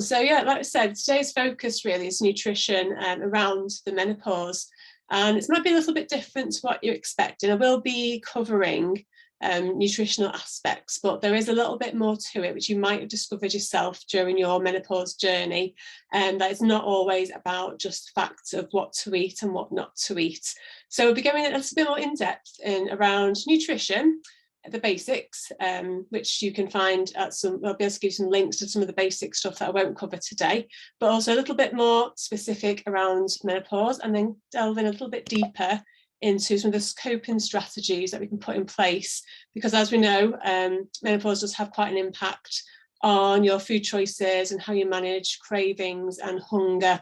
So yeah, like I said, today's focus really is nutrition around the menopause, and it might be a little bit different to what you're expecting. I will be covering nutritional aspects, but there is a little bit more to it, which you might have discovered yourself during your menopause journey, and that it's not always about just facts of what to eat and what not to eat. So we'll be going a little bit more in depth around nutrition, the basics, which you can find at I'll be able to give you some links to some of the basic stuff that I won't cover today, but also a little bit more specific around menopause, and then delve in a little bit deeper into some of the coping strategies that we can put in place, because as we know, menopause does have quite an impact on your food choices and how you manage cravings and hunger,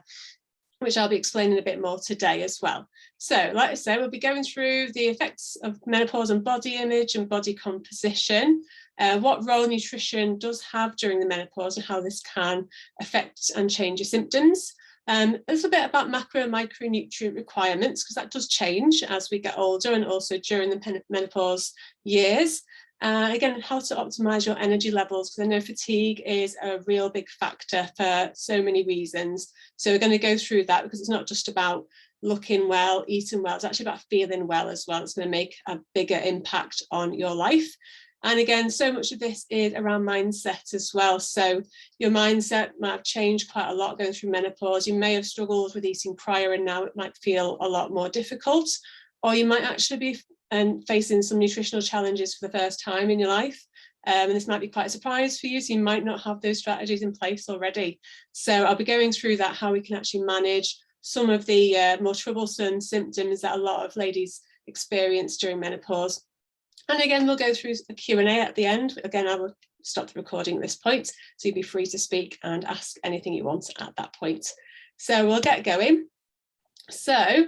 which I'll be explaining a bit more today as well. So, like I said, we'll be going through the effects of menopause on body image and body composition, what role nutrition does have during the menopause and how this can affect and change your symptoms. A little bit about macro and micronutrient requirements, because that does change as we get older and also during the menopause years. Again, how to optimize your energy levels, because I know fatigue is a real big factor for so many reasons. So we're going to go through that, because it's not just about looking well, eating well, it's actually about feeling well as well. It's going to make a bigger impact on your life. And again, so much of this is around mindset as well. So your mindset might have changed quite a lot going through menopause. You may have struggled with eating prior, and now it might feel a lot more difficult, or you might actually be facing some nutritional challenges for the first time in your life. And this might be quite a surprise for you, so you might not have those strategies in place already. So I'll be going through that, how we can actually manage some of the more troublesome symptoms that a lot of ladies experience during menopause. And again, we'll go through a Q&A at the end. Again, I will stop the recording at this point, so you'll be free to speak and ask anything you want at that point. So we'll get going. So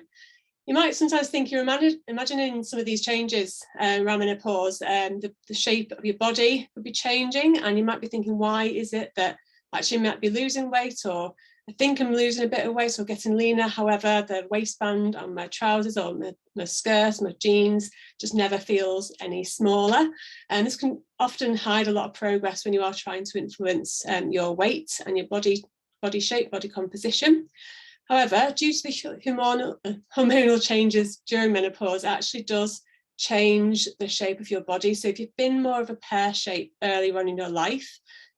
you might sometimes think you're imagining some of these changes around menopause, the shape of your body would be changing, and you might be thinking, why is it that actually I might be losing weight, or I think I'm losing a bit of weight or getting leaner. However, the waistband on my trousers or my skirt, my jeans just never feels any smaller. And this can often hide a lot of progress when you are trying to influence your weight and your body shape, body composition. However, due to the hormonal changes during menopause, it actually does change the shape of your body. So if you've been more of a pear shape earlier on in your life,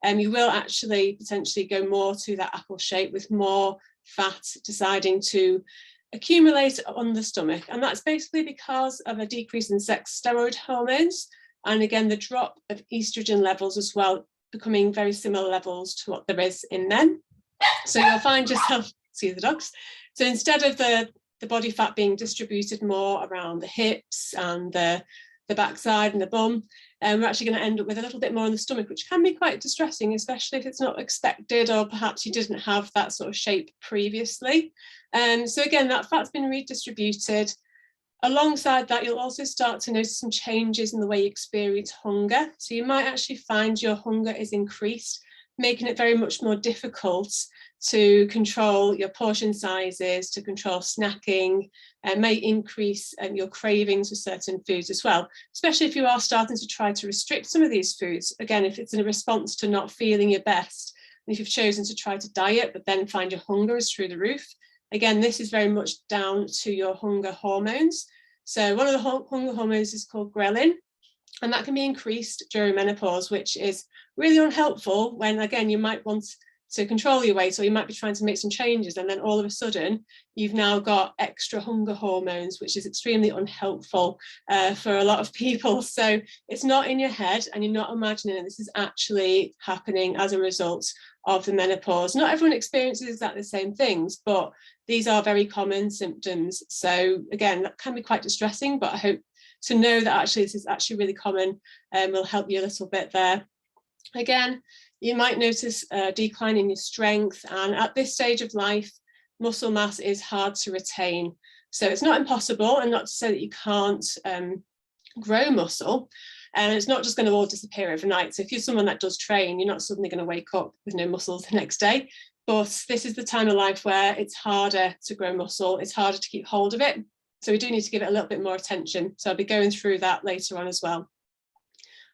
you will actually potentially go more to that apple shape, with more fat deciding to accumulate on the stomach. And that's basically because of a decrease in sex steroid hormones. And again, the drop of estrogen levels as well, becoming very similar levels to what there is in men. So you'll find yourself, see the dogs. So instead of the body fat being distributed more around the hips and the backside and the bum, we're actually going to end up with a little bit more on the stomach, which can be quite distressing, especially if it's not expected, or perhaps you didn't have that sort of shape previously. So again, that fat's been redistributed. Alongside that, you'll also start to notice some changes in the way you experience hunger. So you might actually find your hunger is increased, making it very much more difficult to control your portion sizes, to control snacking, and may increase your cravings for certain foods as well, especially if you are starting to try to restrict some of these foods. Again, if it's in a response to not feeling your best, and if you've chosen to try to diet, but then find your hunger is through the roof, again, this is very much down to your hunger hormones. So one of the hunger hormones is called ghrelin, and that can be increased during menopause, which is really unhelpful when, again, you might want to control your weight, or you might be trying to make some changes, and then all of a sudden you've now got extra hunger hormones, which is extremely unhelpful for a lot of people. So it's not in your head, and you're not imagining it. This is actually happening as a result of the menopause. Not everyone experiences exactly the same things, but these are very common symptoms. So again, that can be quite distressing, but I hope to know that actually this is actually really common and will help you a little bit there. Again, you might notice a decline in your strength, and at this stage of life, muscle mass is hard to retain. So it's not impossible, and not to say that you can't grow muscle, and it's not just going to all disappear overnight. So if you're someone that does train, you're not suddenly going to wake up with no muscles the next day. But this is the time of life where it's harder to grow muscle, it's harder to keep hold of it. So we do need to give it a little bit more attention. So I'll be going through that later on as well.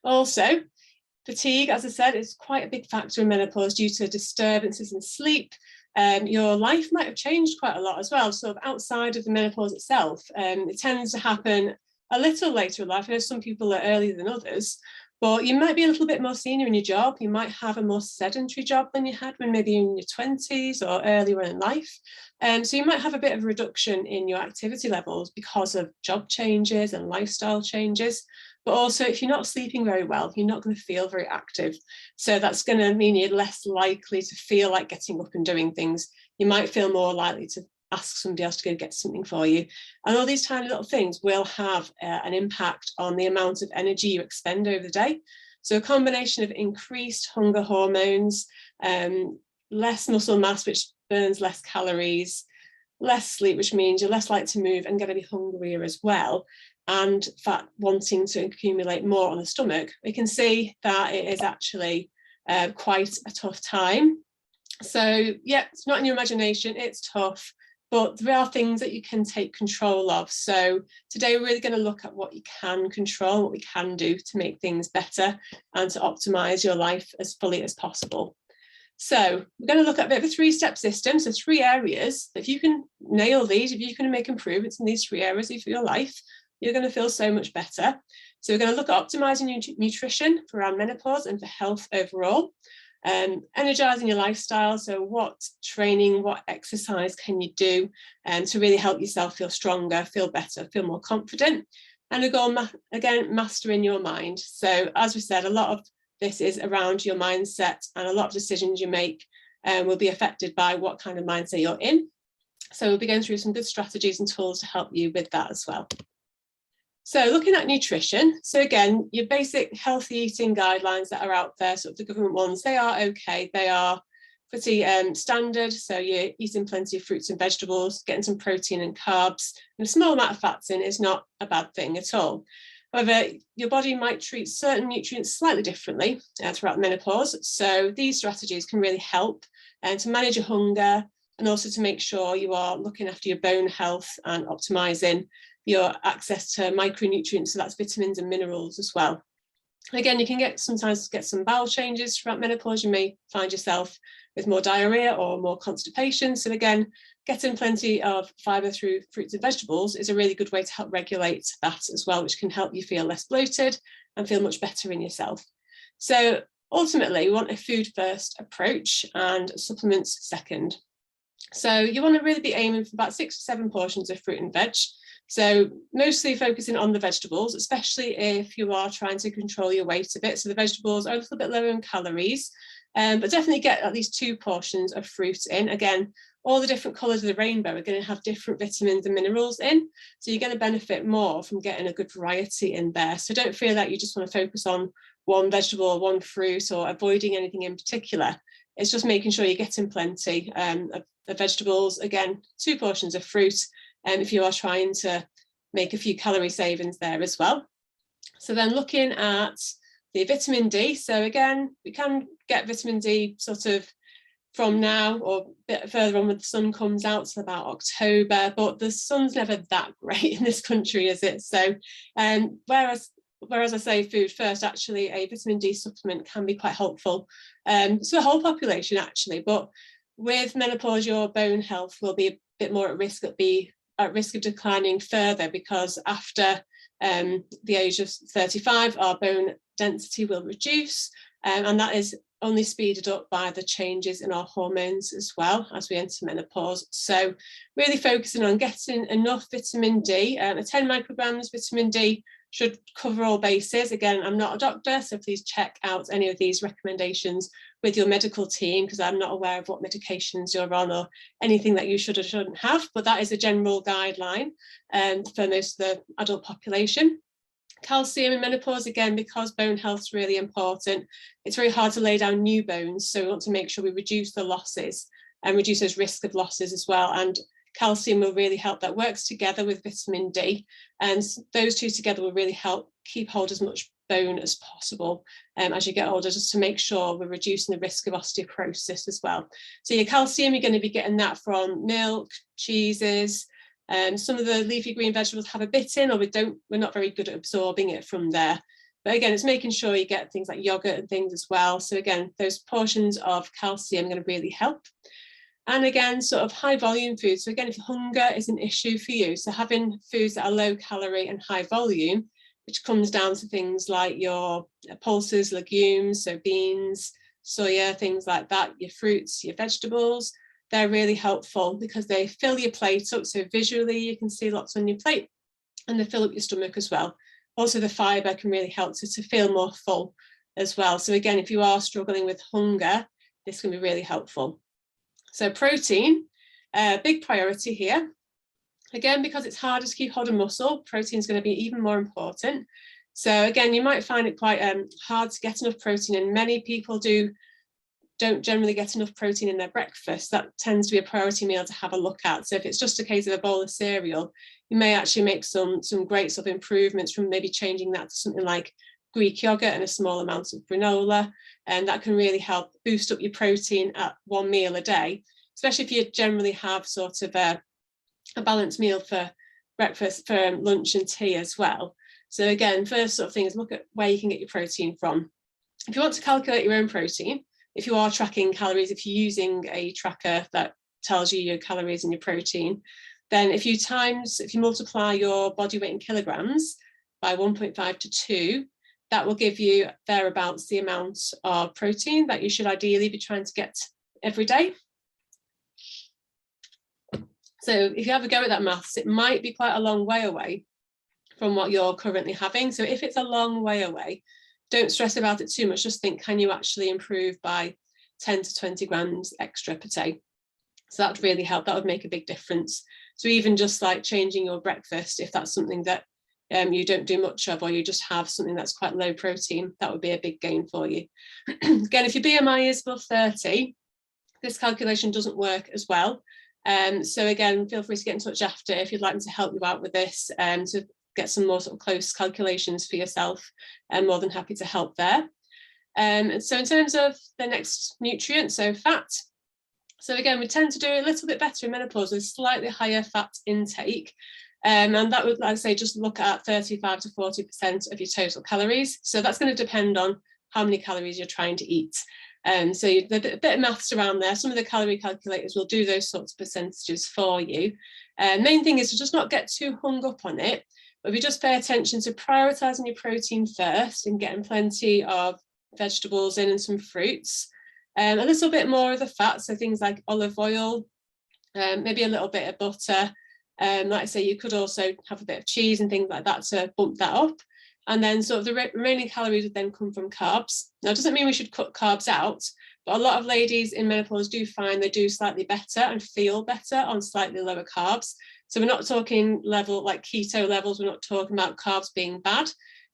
Also, Fatigue, as I said, is quite a big factor in menopause due to disturbances in sleep. Your life might have changed quite a lot as well, sort of outside of the menopause itself. It tends to happen a little later in life. I know some people are earlier than others, but you might be a little bit more senior in your job. You might have a more sedentary job than you had when maybe in your 20s or earlier in life. So you might have a bit of a reduction in your activity levels because of job changes and lifestyle changes. But also, if you're not sleeping very well, you're not going to feel very active. So that's going to mean you're less likely to feel like getting up and doing things. You might feel more likely to ask somebody else to go get something for you. And all these tiny little things will have an impact on the amount of energy you expend over the day. So a combination of increased hunger hormones, less muscle mass, which burns less calories, less sleep, which means you're less likely to move and going to be hungrier as well, and fat wanting to accumulate more on the stomach, we can see that it is actually quite a tough time. So yeah, it's not in your imagination, it's tough, but there are things that you can take control of. So today we're really going to look at what you can control, what we can do to make things better and to optimize your life as fully as possible. So we're going to look at a bit of a three-step system. So 3 areas. If you can nail these, if you can make improvements in these 3 areas of your life, you're going to feel so much better. So we're going to look at optimizing your nutrition for around menopause and for health overall. Energizing your lifestyle. So what training, what exercise can you do to really help yourself feel stronger, feel better, feel more confident? And we're going, again, mastering your mind. So as we said, a lot of this is around your mindset, and a lot of decisions you make will be affected by what kind of mindset you're in. So we'll be going through some good strategies and tools to help you with that as well. So looking at nutrition, so again, your basic healthy eating guidelines that are out there, sort of the government ones, they are okay. They are pretty standard. So you're eating plenty of fruits and vegetables, getting some protein and carbs, and a small amount of fats in is not a bad thing at all. However, your body might treat certain nutrients slightly differently throughout menopause. So these strategies can really help to manage your hunger and also to make sure you are looking after your bone health and optimizing your access to micronutrients, so that's vitamins and minerals as well. Again, you can sometimes get some bowel changes throughout menopause. You may find yourself with more diarrhea or more constipation. So again, getting plenty of fibre through fruits and vegetables is a really good way to help regulate that as well, which can help you feel less bloated and feel much better in yourself. So ultimately, we want a food first approach and supplements second. So you want to really be aiming for about 6 to 7 portions of fruit and veg. So mostly focusing on the vegetables, especially if you are trying to control your weight a bit. So the vegetables are a little bit lower in calories, but definitely get at least 2 portions of fruit in. Again, all the different colours of the rainbow are going to have different vitamins and minerals in. So you're going to benefit more from getting a good variety in there. So don't feel that you just want to focus on one vegetable or one fruit or avoiding anything in particular. It's just making sure you're getting plenty of vegetables. Again, 2 portions of fruit. If you are trying to make a few calorie savings there as well. So then looking at the vitamin D. So again, we can get vitamin D sort of from now or a bit further on when the sun comes out, so about October, but the sun's never that great in this country, is it? So whereas I say food first, actually a vitamin D supplement can be quite helpful to the whole population actually, but with menopause, your bone health will be a bit more at risk of declining further, because after the age of 35, our bone density will reduce, and that is only speeded up by the changes in our hormones as well as we enter menopause. So really focusing on getting enough vitamin D, a 10 micrograms vitamin D should cover all bases. Again, I'm not a doctor, so please check out any of these recommendations with your medical team, because I'm not aware of what medications you're on or anything that you should or shouldn't have, but that is a general guideline for most of the adult population. Calcium in menopause, again, because bone health is really important, it's very hard to lay down new bones, so we want to make sure we reduce the losses and reduce those risk of losses as well. And calcium will really help. That works together with vitamin D, and those two together will really help keep hold as much bone as possible as you get older, just to make sure we're reducing the risk of osteoporosis as well. So your calcium, you're going to be getting that from milk, cheeses. Some of the leafy green vegetables have a bit in, or we're not very good at absorbing it from there. But again, it's making sure you get things like yogurt and things as well. So again, those portions of calcium are going to really help. And again, sort of high volume foods. So again, if hunger is an issue for you, so having foods that are low calorie and high volume, which comes down to things like your pulses, legumes, so beans, soya, things like that, your fruits, your vegetables, they're really helpful because they fill your plate up. So visually, you can see lots on your plate, and they fill up your stomach as well. Also, the fibre can really help to feel more full as well. So again, if you are struggling with hunger, this can be really helpful. So protein, big priority here. Again, because it's harder to keep hold of muscle, protein is going to be even more important. So again, you might find it quite hard to get enough protein, and many people don't generally get enough protein in their breakfast. That tends to be a priority meal to have a look at. So if it's just a case of a bowl of cereal, you may actually make some great sort of improvements from maybe changing that to something like Greek yogurt and a small amount of granola, and that can really help boost up your protein at one meal a day, especially if you generally have sort of a balanced meal for breakfast, for lunch and tea as well. So again, first sort of thing is look at where you can get your protein from. If you want to calculate your own protein, if you are tracking calories, if you're using a tracker that tells you your calories and your protein, then if you multiply your body weight in kilograms by 1.5 to 2, that will give you thereabouts the amount of protein that you should ideally be trying to get every day. So if you have a go at that maths, it might be quite a long way away from what you're currently having. So if it's a long way away, don't stress about it too much. Just think, can you actually improve by 10 to 20 grams extra per day? So that would really help. That would make a big difference. So even just like changing your breakfast, if that's something that you don't do much of, or you just have something that's quite low protein, that would be a big gain for you. Again, if your BMI is above 30, this calculation doesn't work as well. So again, feel free to get in touch after if you'd like me to help you out with this, to get some more sort of close calculations for yourself. I'm more than happy to help there. And so in terms of the next nutrient, so fat. So again, we tend to do a little bit better in menopause with slightly higher fat intake. And that would, like I say, just look at 35 to 40% of your total calories. So that's going to depend on how many calories you're trying to eat. So there's a bit of maths around there. Some of the calorie calculators will do those sorts of percentages for you. Main thing is to just not get too hung up on it, but if you just pay attention to prioritising your protein first and getting plenty of vegetables in and some fruits, a little bit more of the fat, so things like olive oil, maybe a little bit of butter. Like I say, you could also have a bit of cheese and things like that to bump that up. And then sort of the remaining calories would then come from carbs. Now, it doesn't mean we should cut carbs out, but a lot of ladies in menopause do find they do slightly better and feel better on slightly lower carbs. So we're not talking level like keto levels. We're not talking about carbs being bad.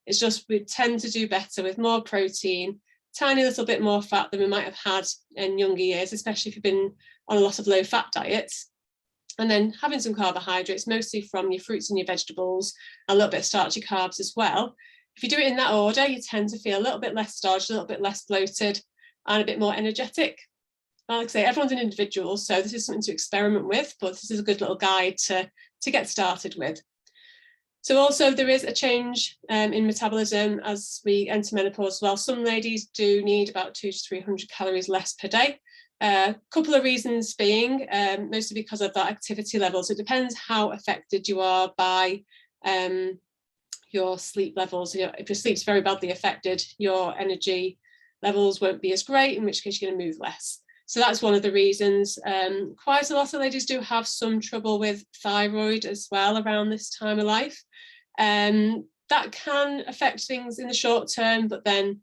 It's just we tend to do better with more protein, tiny little bit more fat than we might have had in younger years, especially if you've been on a lot of low fat diets. And then having some carbohydrates, mostly from your fruits and your vegetables, a little bit of starchy carbs as well. If you do it in that order, you tend to feel a little bit less starched, a little bit less bloated, and a bit more energetic. Like I say, everyone's an individual, so this is something to experiment with, but this is a good little guide to get started with. So also there is a change in metabolism as we enter menopause as well. Some ladies do need about 200 to 300 calories less per day. A couple of reasons being, mostly because of that activity level. So it depends how affected you are by your sleep levels. If your sleep's very badly affected, your energy levels won't be as great, in which case you're going to move less. So that's one of the reasons. Quite a lot of ladies do have some trouble with thyroid as well around this time of life. That can affect things in the short term, but then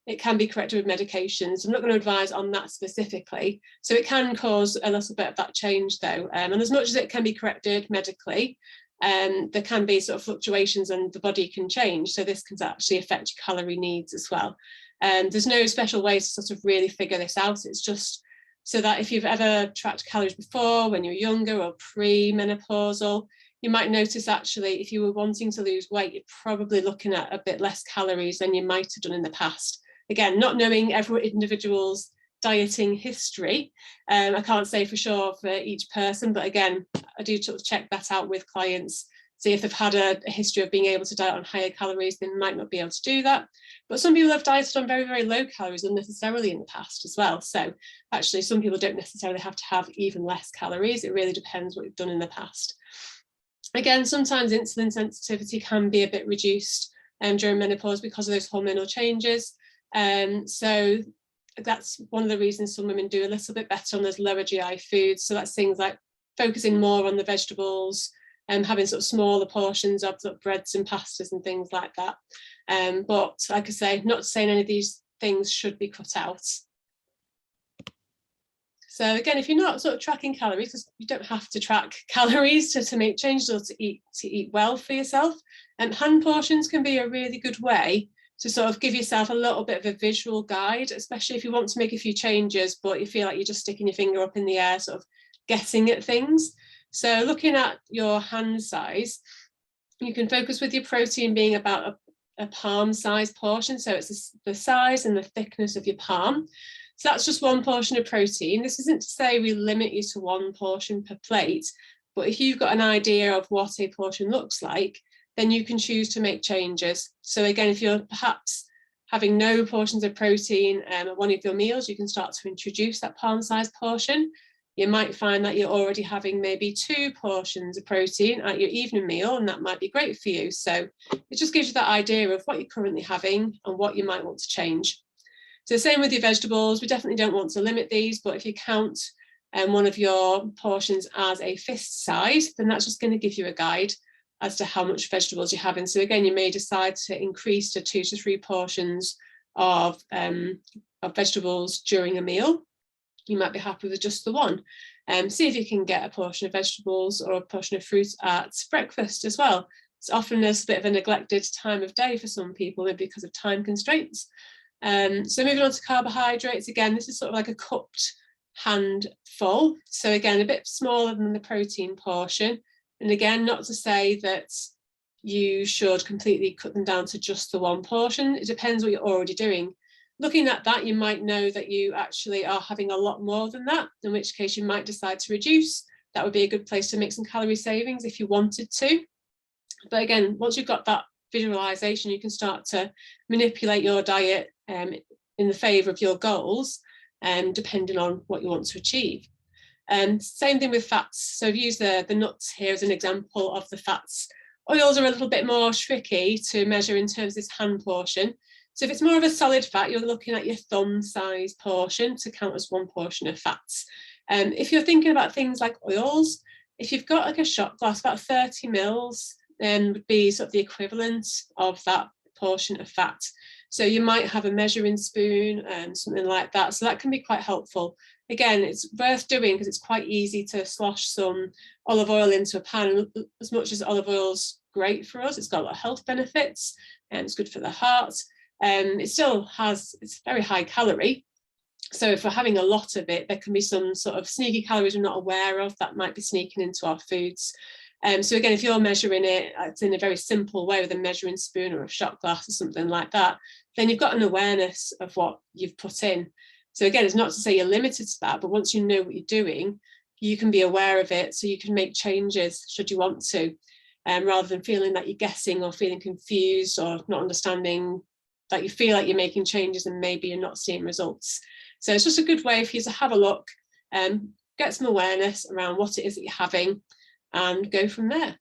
it can be corrected with medications. I'm not going to advise on that specifically. So it can cause a little bit of that change though. And as much as it can be corrected medically, there can be sort of fluctuations and the body can change. So this can actually affect your calorie needs as well. There's no special way to sort of really figure this out. It's just so that if you've ever tracked calories before when you're younger or pre-menopausal, you might notice actually if you were wanting to lose weight, you're probably looking at a bit less calories than you might have done in the past. Again, not knowing every individual's dieting history, I can't say for sure for each person, but again, I do sort of check that out with clients So if they've had a history of being able to diet on higher calories, they might not be able to do that. But some people have dieted on very, very low calories unnecessarily in the past as well. So actually, some people don't necessarily have to have even less calories. It really depends what you've done in the past. Again, sometimes insulin sensitivity can be a bit reduced during menopause because of those hormonal changes. So that's one of the reasons some women do a little bit better on those lower GI foods. So that's things like focusing more on the vegetables and having sort of smaller portions of sort of breads and pastas and things like that. But like I say, not saying any of these things should be cut out. So again, if you're not sort of tracking calories, because you don't have to track calories to make changes or to eat well for yourself, and hand portions can be a really good way to sort of give yourself a little bit of a visual guide, especially if you want to make a few changes, but you feel like you're just sticking your finger up in the air, sort of guessing at things. So looking at your hand size, you can focus with your protein being about a palm size portion. So it's the size and the thickness of your palm. So that's just one portion of protein. This isn't to say we limit you to one portion per plate, but if you've got an idea of what a portion looks like, then you can choose to make changes. So again, if you're perhaps having no portions of protein at one of your meals, you can start to introduce that palm-sized portion. You might find that you're already having maybe 2 portions of protein at your evening meal, and that might be great for you. So it just gives you that idea of what you're currently having and what you might want to change. So same with your vegetables, we definitely don't want to limit these, but if you count one of your portions as a fist size, then that's just going to give you a guide as to how much vegetables you're having. So again, you may decide to increase to 2 to 3 portions of vegetables during a meal. You might be happy with just the one. See if you can get a portion of vegetables or a portion of fruit at breakfast as well. It's often a bit of a neglected time of day for some people, maybe because of time constraints. So moving on to carbohydrates, again, this is sort of like a cupped handful. So again, a bit smaller than the protein portion. And again, not to say that you should completely cut them down to just the one portion. It depends what you're already doing. Looking at that, you might know that you actually are having a lot more than that, in which case you might decide to reduce. That would be a good place to make some calorie savings if you wanted to. But again, once you've got that visualization, you can start to manipulate your diet in the favour of your goals, depending on what you want to achieve. Same thing with fats. So I've used the nuts here as an example of the fats. Oils are a little bit more tricky to measure in terms of this hand portion. So if it's more of a solid fat, you're looking at your thumb size portion to count as one portion of fats. If you're thinking about things like oils, if you've got like a shot glass, about 30 mils, then would be sort of the equivalent of that portion of fat. So you might have a measuring spoon and something like that. So that can be quite helpful. Again, it's worth doing because it's quite easy to slosh some olive oil into a pan. And as much as olive oil's great for us, it's got a lot of health benefits and it's good for the heart. It's very high calorie. So if we're having a lot of it, there can be some sort of sneaky calories we're not aware of that might be sneaking into our foods. So again, if you're measuring it's in a very simple way with a measuring spoon or a shot glass or something like that, then you've got an awareness of what you've put in. So again, it's not to say you're limited to that, but once you know what you're doing, you can be aware of it so you can make changes should you want to, rather than feeling that you're guessing or feeling confused or not understanding, that you feel like you're making changes and maybe you're not seeing results. So it's just a good way for you to have a look, get some awareness around what it is that you're having, and go from there.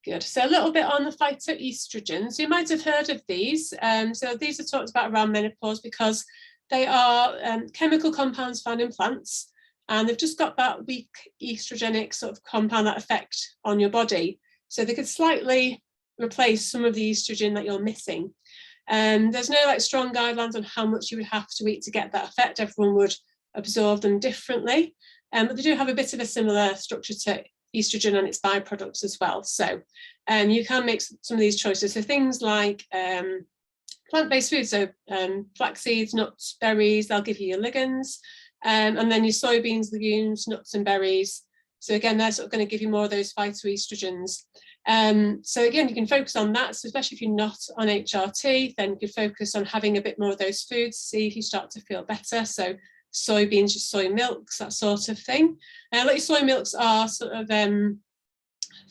Good. So a little bit on the phytoestrogens. You might have heard of these. So these are talked about around menopause because they are chemical compounds found in plants, and they've just got that weak estrogenic sort of compound, that effect on your body. So they could slightly replace some of the estrogen that you're missing. There's no strong guidelines on how much you would have to eat to get that effect. Everyone would absorb them differently. But they do have a bit of a similar structure to estrogen and its byproducts as well. So you can make some of these choices. So things like plant-based foods, so flax seeds, nuts, berries, they'll give you your ligands. And then your soybeans, legumes, nuts and berries. So again, they're sort of going to give you more of those phytoestrogens. So again, you can focus on that. So especially if you're not on HRT, then you can focus on having a bit more of those foods, see if you start to feel better. So soybeans, your soy milks, that sort of thing. A lot of soy milks are sort of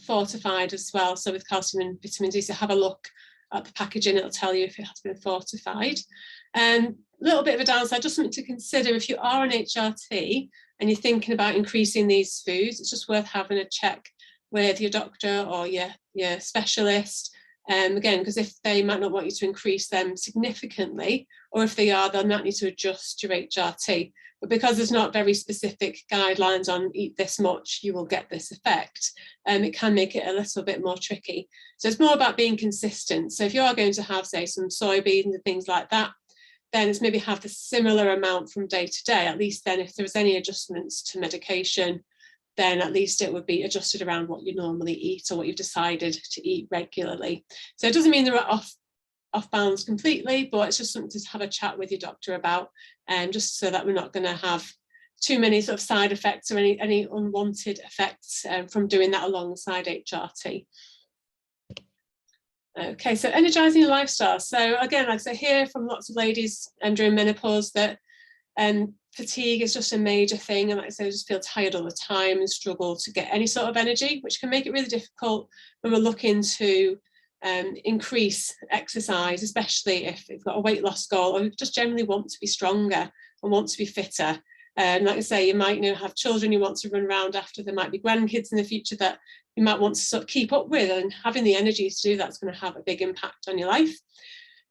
fortified as well, so with calcium and vitamin D, so have a look at the packaging, it'll tell you if it has been fortified. A little bit of a downside, just something to consider if you are on HRT and you're thinking about increasing these foods, it's just worth having a check with your doctor or your specialist. Again, because if they might not want you to increase them significantly, or if they are, they'll not need to adjust your HRT. But because there's not very specific guidelines on eat this much, you will get this effect, it can make it a little bit more tricky. So it's more about being consistent. So if you are going to have, say, some soybeans and things like that, then it's maybe have the similar amount from day to day. At least then if there was any adjustments to medication, then at least it would be adjusted around what you normally eat or what you've decided to eat regularly. So it doesn't mean they're off bounds completely, but it's just something to have a chat with your doctor about, just so that we're not going to have too many sort of side effects or any unwanted effects from doing that alongside HRT. Okay, so energising your lifestyle. So again, like I hear from lots of ladies during menopause that fatigue is just a major thing, and like I say, just feel tired all the time and struggle to get any sort of energy, which can make it really difficult when we're looking to increase exercise, especially if you've got a weight loss goal or just generally want to be stronger and want to be fitter. Like I say, you might have children you want to run around after, there might be grandkids in the future that you might want to sort of keep up with, and having the energy to do that's going to have a big impact on your life.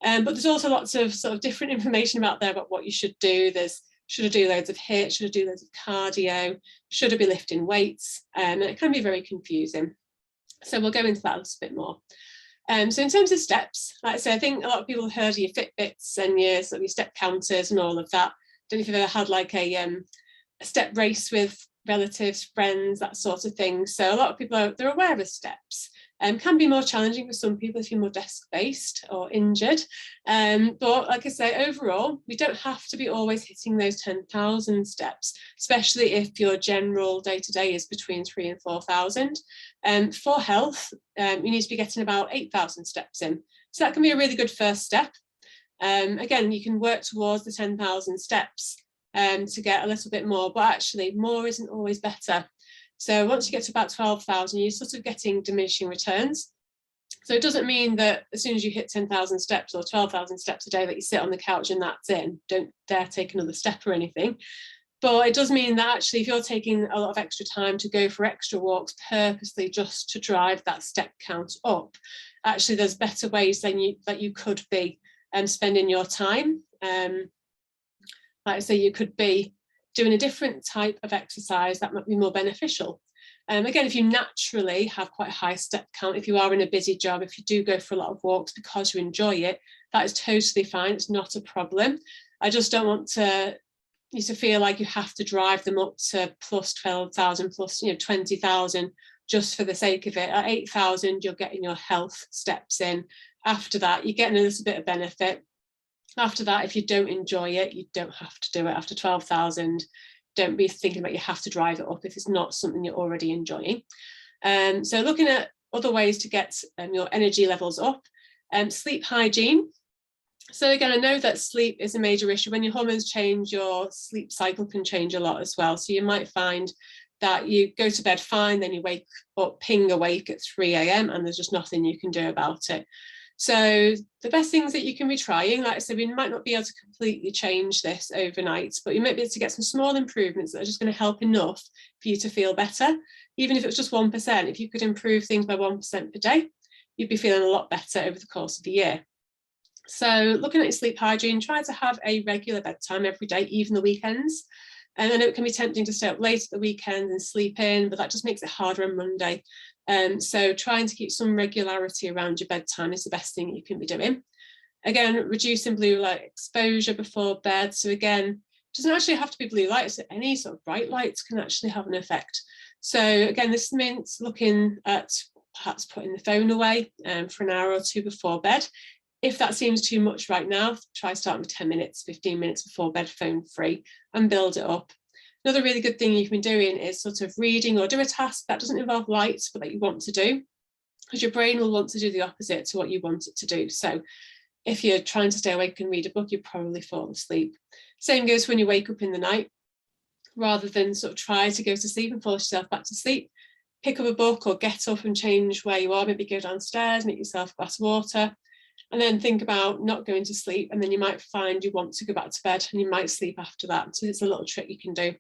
But there's also lots of sort of different information out there about what you should do. There's, should I do loads of HIIT? Should I do loads of cardio? Should I be lifting weights? And it can be very confusing. So we'll go into that a little bit more. So in terms of steps, like I say, I think a lot of people have heard of your Fitbits and your sort of your step counters and all of that. I don't know if you've ever had like a step race with relatives, friends, that sort of thing. So a lot of people they're aware of steps. Can be more challenging for some people if you're more desk-based or injured. But like I say, overall, we don't have to be always hitting those 10,000 steps, especially if your general day-to-day is between 3,000 and 4,000. For health, you need to be getting about 8,000 steps in. So that can be a really good first step. Again, you can work towards the 10,000 steps to get a little bit more, but actually more isn't always better. So once you get to about 12,000, you're sort of getting diminishing returns. So it doesn't mean that as soon as you hit 10,000 steps or 12,000 steps a day that you sit on the couch and that's it. Don't dare take another step or anything. But it does mean that actually if you're taking a lot of extra time to go for extra walks purposely just to drive that step count up, actually there's better ways than you could be spending your time. Like I say, you could be doing a different type of exercise that might be more beneficial. Again, if you naturally have quite a high step count, if you are in a busy job, if you do go for a lot of walks because you enjoy it, that is totally fine. It's not a problem. I just don't want you to feel like you have to drive them up to plus 12,000, plus 20,000 just for the sake of it. At 8,000, you're getting your health steps in. After that, you're getting a little bit of benefit. After that, if you don't enjoy it, you don't have to do it. After 12,000, don't be thinking about you have to drive it up if it's not something you're already enjoying. So looking at other ways to get your energy levels up. Sleep hygiene. So again, I know that sleep is a major issue. When your hormones change, your sleep cycle can change a lot as well. So you might find that you go to bed fine, then you wake up, ping awake at 3 a.m. and there's just nothing you can do about it. So the best things that you can be trying, like I said, we might not be able to completely change this overnight, but you might be able to get some small improvements that are just going to help enough for you to feel better. Even if it was just 1%, if you could improve things by 1% per day, you'd be feeling a lot better over the course of the year. So looking at your sleep hygiene, try to have a regular bedtime every day, even the weekends. And I know it can be tempting to stay up late at the weekend and sleep in, but that just makes it harder on Monday. So trying to keep some regularity around your bedtime is the best thing you can be doing. Again, reducing blue light exposure before bed. So again, it doesn't actually have to be blue light, so any sort of bright lights can actually have an effect. So again, this means looking at perhaps putting the phone away for an hour or two before bed. If that seems too much right now, try starting with 10 minutes, 15 minutes before bed, phone free, and build it up. Another really good thing you can be doing is sort of reading or do a task that doesn't involve light, but that you want to do, because your brain will want to do the opposite to what you want it to do. So if you're trying to stay awake and read a book, you probably fall asleep. Same goes when you wake up in the night. Rather than sort of try to go to sleep and force yourself back to sleep, pick up a book or get up and change where you are. Maybe go downstairs, make yourself a glass of water, and then think about not going to sleep. And then you might find you want to go back to bed and you might sleep after that. So it's a little trick you can do.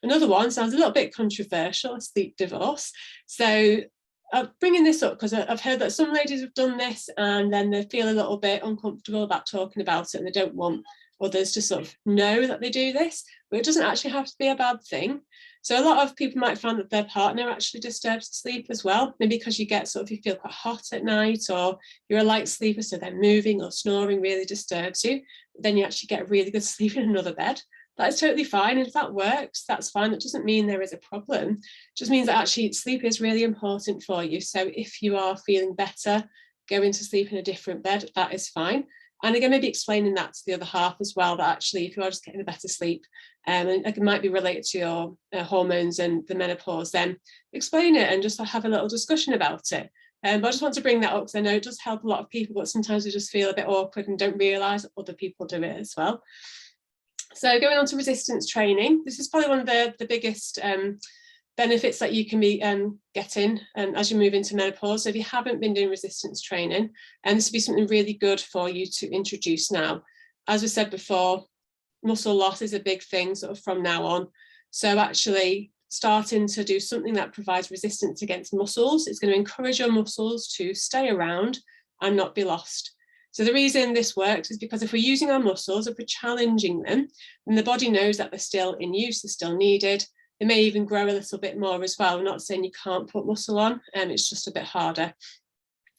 Another one sounds a little bit controversial, sleep divorce. So I'm bringing this up because I've heard that some ladies have done this and then they feel a little bit uncomfortable about talking about it and they don't want others to sort of know that they do this, but it doesn't actually have to be a bad thing. So a lot of people might find that their partner actually disturbs sleep as well, maybe because you feel quite hot at night, or you're a light sleeper, so then moving or snoring really disturbs you. Then you actually get a really good sleep in another bed. That is totally fine. And if that works, that's fine. That doesn't mean there is a problem. It just means that actually sleep is really important for you. So if you are feeling better, going to sleep in a different bed, that is fine. And again, maybe explaining that to the other half as well, that actually if you are just getting a better sleep, and it might be related to your hormones and the menopause, then explain it and just have a little discussion about it. But I just want to bring that up because I know it does help a lot of people, but sometimes we just feel a bit awkward and don't realise that other people do it as well. So going on to resistance training, this is probably one of the biggest benefits that you can be getting as you move into menopause. So if you haven't been doing resistance training, and this would be something really good for you to introduce now. As we said before, muscle loss is a big thing sort of from now on. So actually starting to do something that provides resistance against muscles, it's going to encourage your muscles to stay around and not be lost. So the reason this works is because if we're using our muscles, if we're challenging them, then the body knows that they're still in use, they're still needed. They may even grow a little bit more as well. We're not saying you can't put muscle on, it's just a bit harder.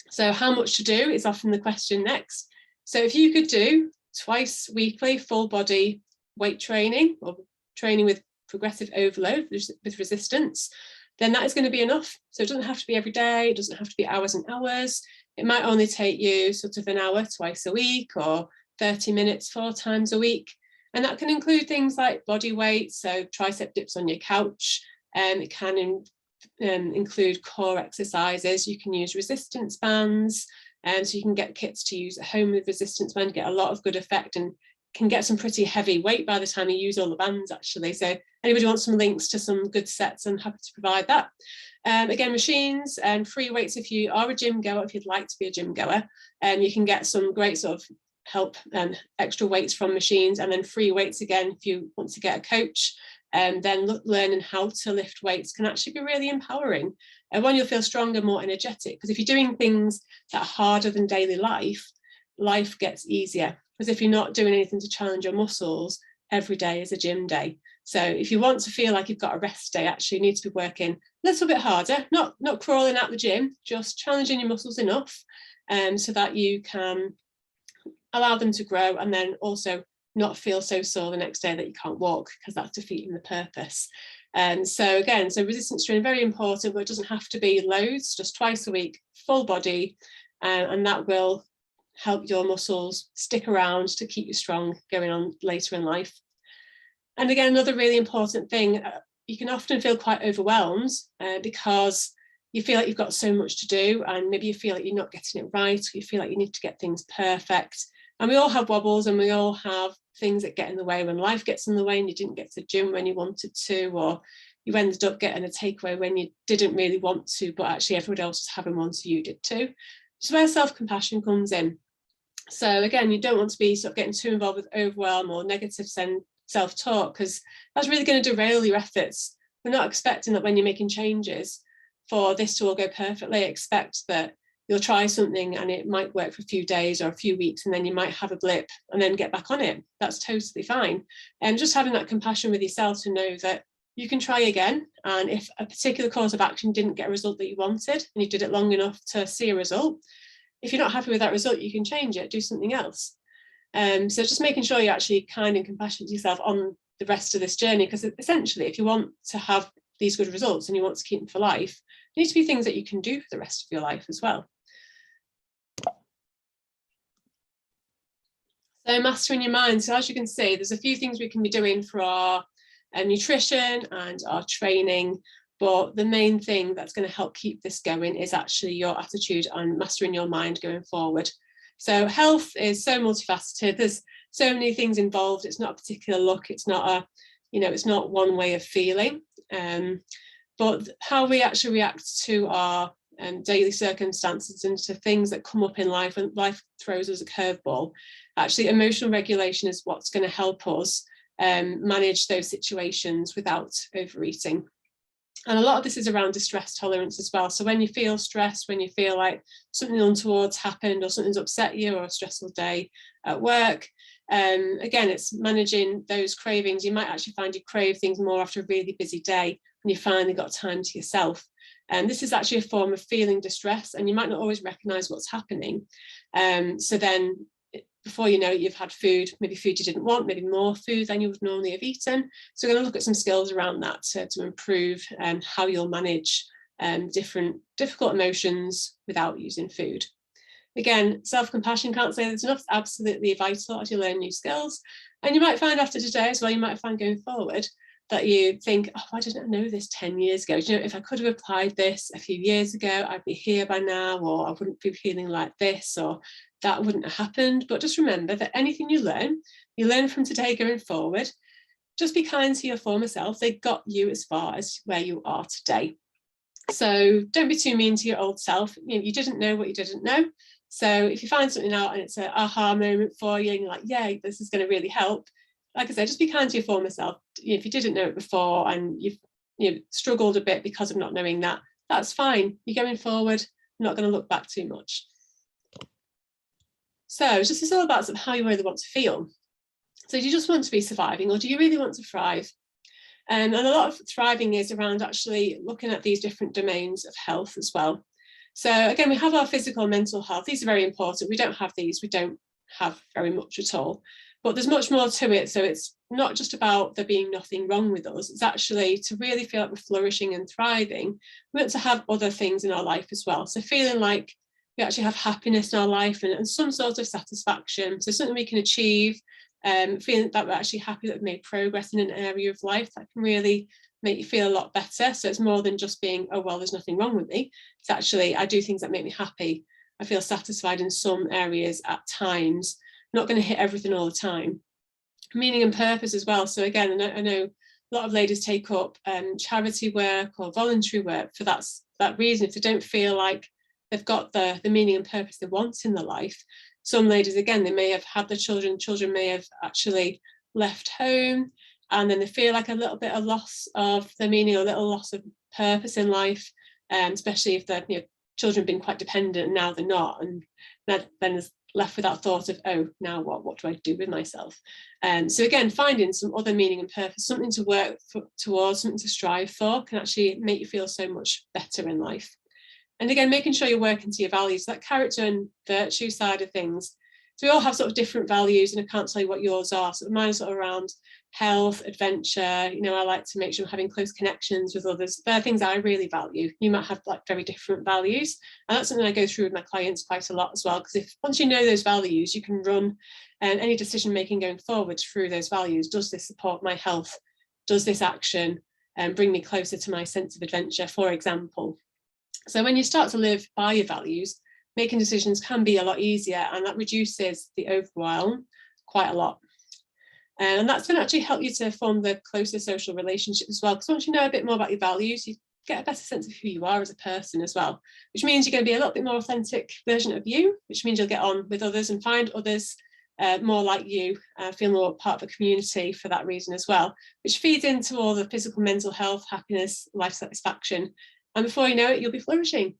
So how much to do is often the question next. So if you could do twice weekly full body weight training or training with progressive overload with resistance, then that is going to be enough. So it doesn't have to be every day, it doesn't have to be hours and hours. It might only take you sort of an hour twice a week or 30 minutes 4 times a week. And that can include things like body weight, so tricep dips on your couch. It can include core exercises. You can use resistance bands, so you can get kits to use at home with resistance band, get a lot of good effect, and can get some pretty heavy weight by the time you use all the bands actually. So anybody wants some links to some good sets, I'm happy to provide that. Again, machines and free weights if you are a gym goer, if you'd like to be a gym goer, you can get some great sort of help extra weights from machines, and then free weights again if you want to get a coach. Then learning how to lift weights can actually be really empowering. And one, you'll feel stronger, more energetic, because if you're doing things that are harder than daily life, life gets easier. Because if you're not doing anything to challenge your muscles, every day is a gym day. So if you want to feel like you've got a rest day, actually you need to be working a little bit harder, not crawling out the gym, just challenging your muscles enough so that you can allow them to grow, and then also not feel so sore the next day that you can't walk, because that's defeating the purpose. So again, resistance training, very important, but it doesn't have to be loads, just twice a week, full body, and that will help your muscles stick around to keep you strong going on later in life. And again, another really important thing, you can often feel quite overwhelmed because you feel like you've got so much to do, and maybe you feel like you're not getting it right, or you feel like you need to get things perfect. And we all have wobbles, and we all have things that get in the way when life gets in the way and you didn't get to the gym when you wanted to, or you ended up getting a takeaway when you didn't really want to, but actually everyone else was having one, so you did too. It's where self-compassion comes in. So again, you don't want to be sort of getting too involved with overwhelm or negative self-talk, because that's really going to derail your efforts. We're not expecting that when you're making changes for this to all go perfectly. Expect that you'll try something and it might work for a few days or a few weeks, and then you might have a blip and then get back on it. That's totally fine. And just having that compassion with yourself to know that you can try again. And if a particular course of action didn't get a result that you wanted, and you did it long enough to see a result, if you're not happy with that result, you can change it, do something else. So just making sure you're actually kind and compassionate to yourself on the rest of this journey, because essentially, if you want to have these good results and you want to keep them for life, there need to be things that you can do for the rest of your life as well. So mastering your mind. So as you can see, there's a few things we can be doing for our nutrition and our training, but the main thing that's going to help keep this going is actually your attitude and mastering your mind going forward. So health is so multifaceted. There's so many things involved. It's not a particular look. It's not a, it's not one way of feeling. But how we actually react to our daily circumstances and to things that come up in life when life throws us a curveball. Actually, emotional regulation is what's going to help us manage those situations without overeating. And a lot of this is around distress tolerance as well. So when you feel stressed, when you feel like something untoward's happened or something's upset you, or a stressful day at work, again, it's managing those cravings. You might actually find you crave things more after a really busy day when you finally got time to yourself. And this is actually a form of feeling distress, and you might not always recognize what's happening. So then before you know it, you've had food, maybe food you didn't want, maybe more food than you would normally have eaten. So we're going to look at some skills around that to improve how you'll manage different difficult emotions without using food. Again, self-compassion, can't say there's enough. It's absolutely vital as you learn new skills. And you might find after today as well, you might find going forward that you think, oh, why didn't I know this 10 years ago? Do you know, if I could have applied this a few years ago, I'd be here by now, or I wouldn't be feeling like this, or that wouldn't have happened. But just remember that anything you learn from today going forward. Just be kind to your former self. They got you as far as where you are today. So don't be too mean to your old self. You didn't know what you didn't know. So if you find something out and it's an aha moment for you and you're like, yeah, this is going to really help, like I said, just be kind to your former self. If you didn't know it before and you've struggled a bit because of not knowing that, that's fine. You're going forward, not going to look back too much. So it's all about sort of how you really want to feel. So do you just want to be surviving, or do you really want to thrive? And a lot of thriving is around actually looking at these different domains of health as well. So again, we have our physical and mental health. These are very important. We don't have these. We don't have very much at all. But there's much more to it. So it's not just about there being nothing wrong with us. It's actually to really feel like we're flourishing and thriving. We want to have other things in our life as well. So feeling like we actually have happiness in our life and some sort of satisfaction. So something we can achieve, feeling that we're actually happy that we've made progress in an area of life, that can really make you feel a lot better. So it's more than just being, oh, well, there's nothing wrong with me. It's actually, I do things that make me happy. I feel satisfied in some areas at times. Not going to hit everything all the time. Meaning and purpose as well. So again, I know a lot of ladies take up charity work or voluntary work for that reason. If they don't feel like they've got the meaning and purpose they want in their life. Some ladies, again, they may have had the children may have actually left home, and then they feel like a little bit of loss of the meaning, or a little loss of purpose in life, especially if their children have been quite dependent and now they're not, and then is left with that thought of, oh, now what do I do with myself? So again, finding some other meaning and purpose, something to work towards, something to strive for, can actually make you feel so much better in life. And again, making sure you're working to your values, that character and virtue side of things. So we all have sort of different values, and I can't tell you what yours are. So mine are sort of around health, adventure. I like to make sure I'm having close connections with others. They're things I really value. You might have like very different values. And that's something I go through with my clients quite a lot as well, because once you know those values, you can run any decision making going forward through those values. Does this support my health? Does this action bring me closer to my sense of adventure, for example? So when you start to live by your values, making decisions can be a lot easier, and that reduces the overwhelm quite a lot. And that's going to actually help you to form the closer social relationship as well, because once you know a bit more about your values, you get a better sense of who you are as a person as well, which means you're going to be a little bit more authentic version of you, which means you'll get on with others and find others more like you, feel more part of a community for that reason as well, which feeds into all the physical, mental health, happiness, life satisfaction. And before you know it, you'll be flourishing.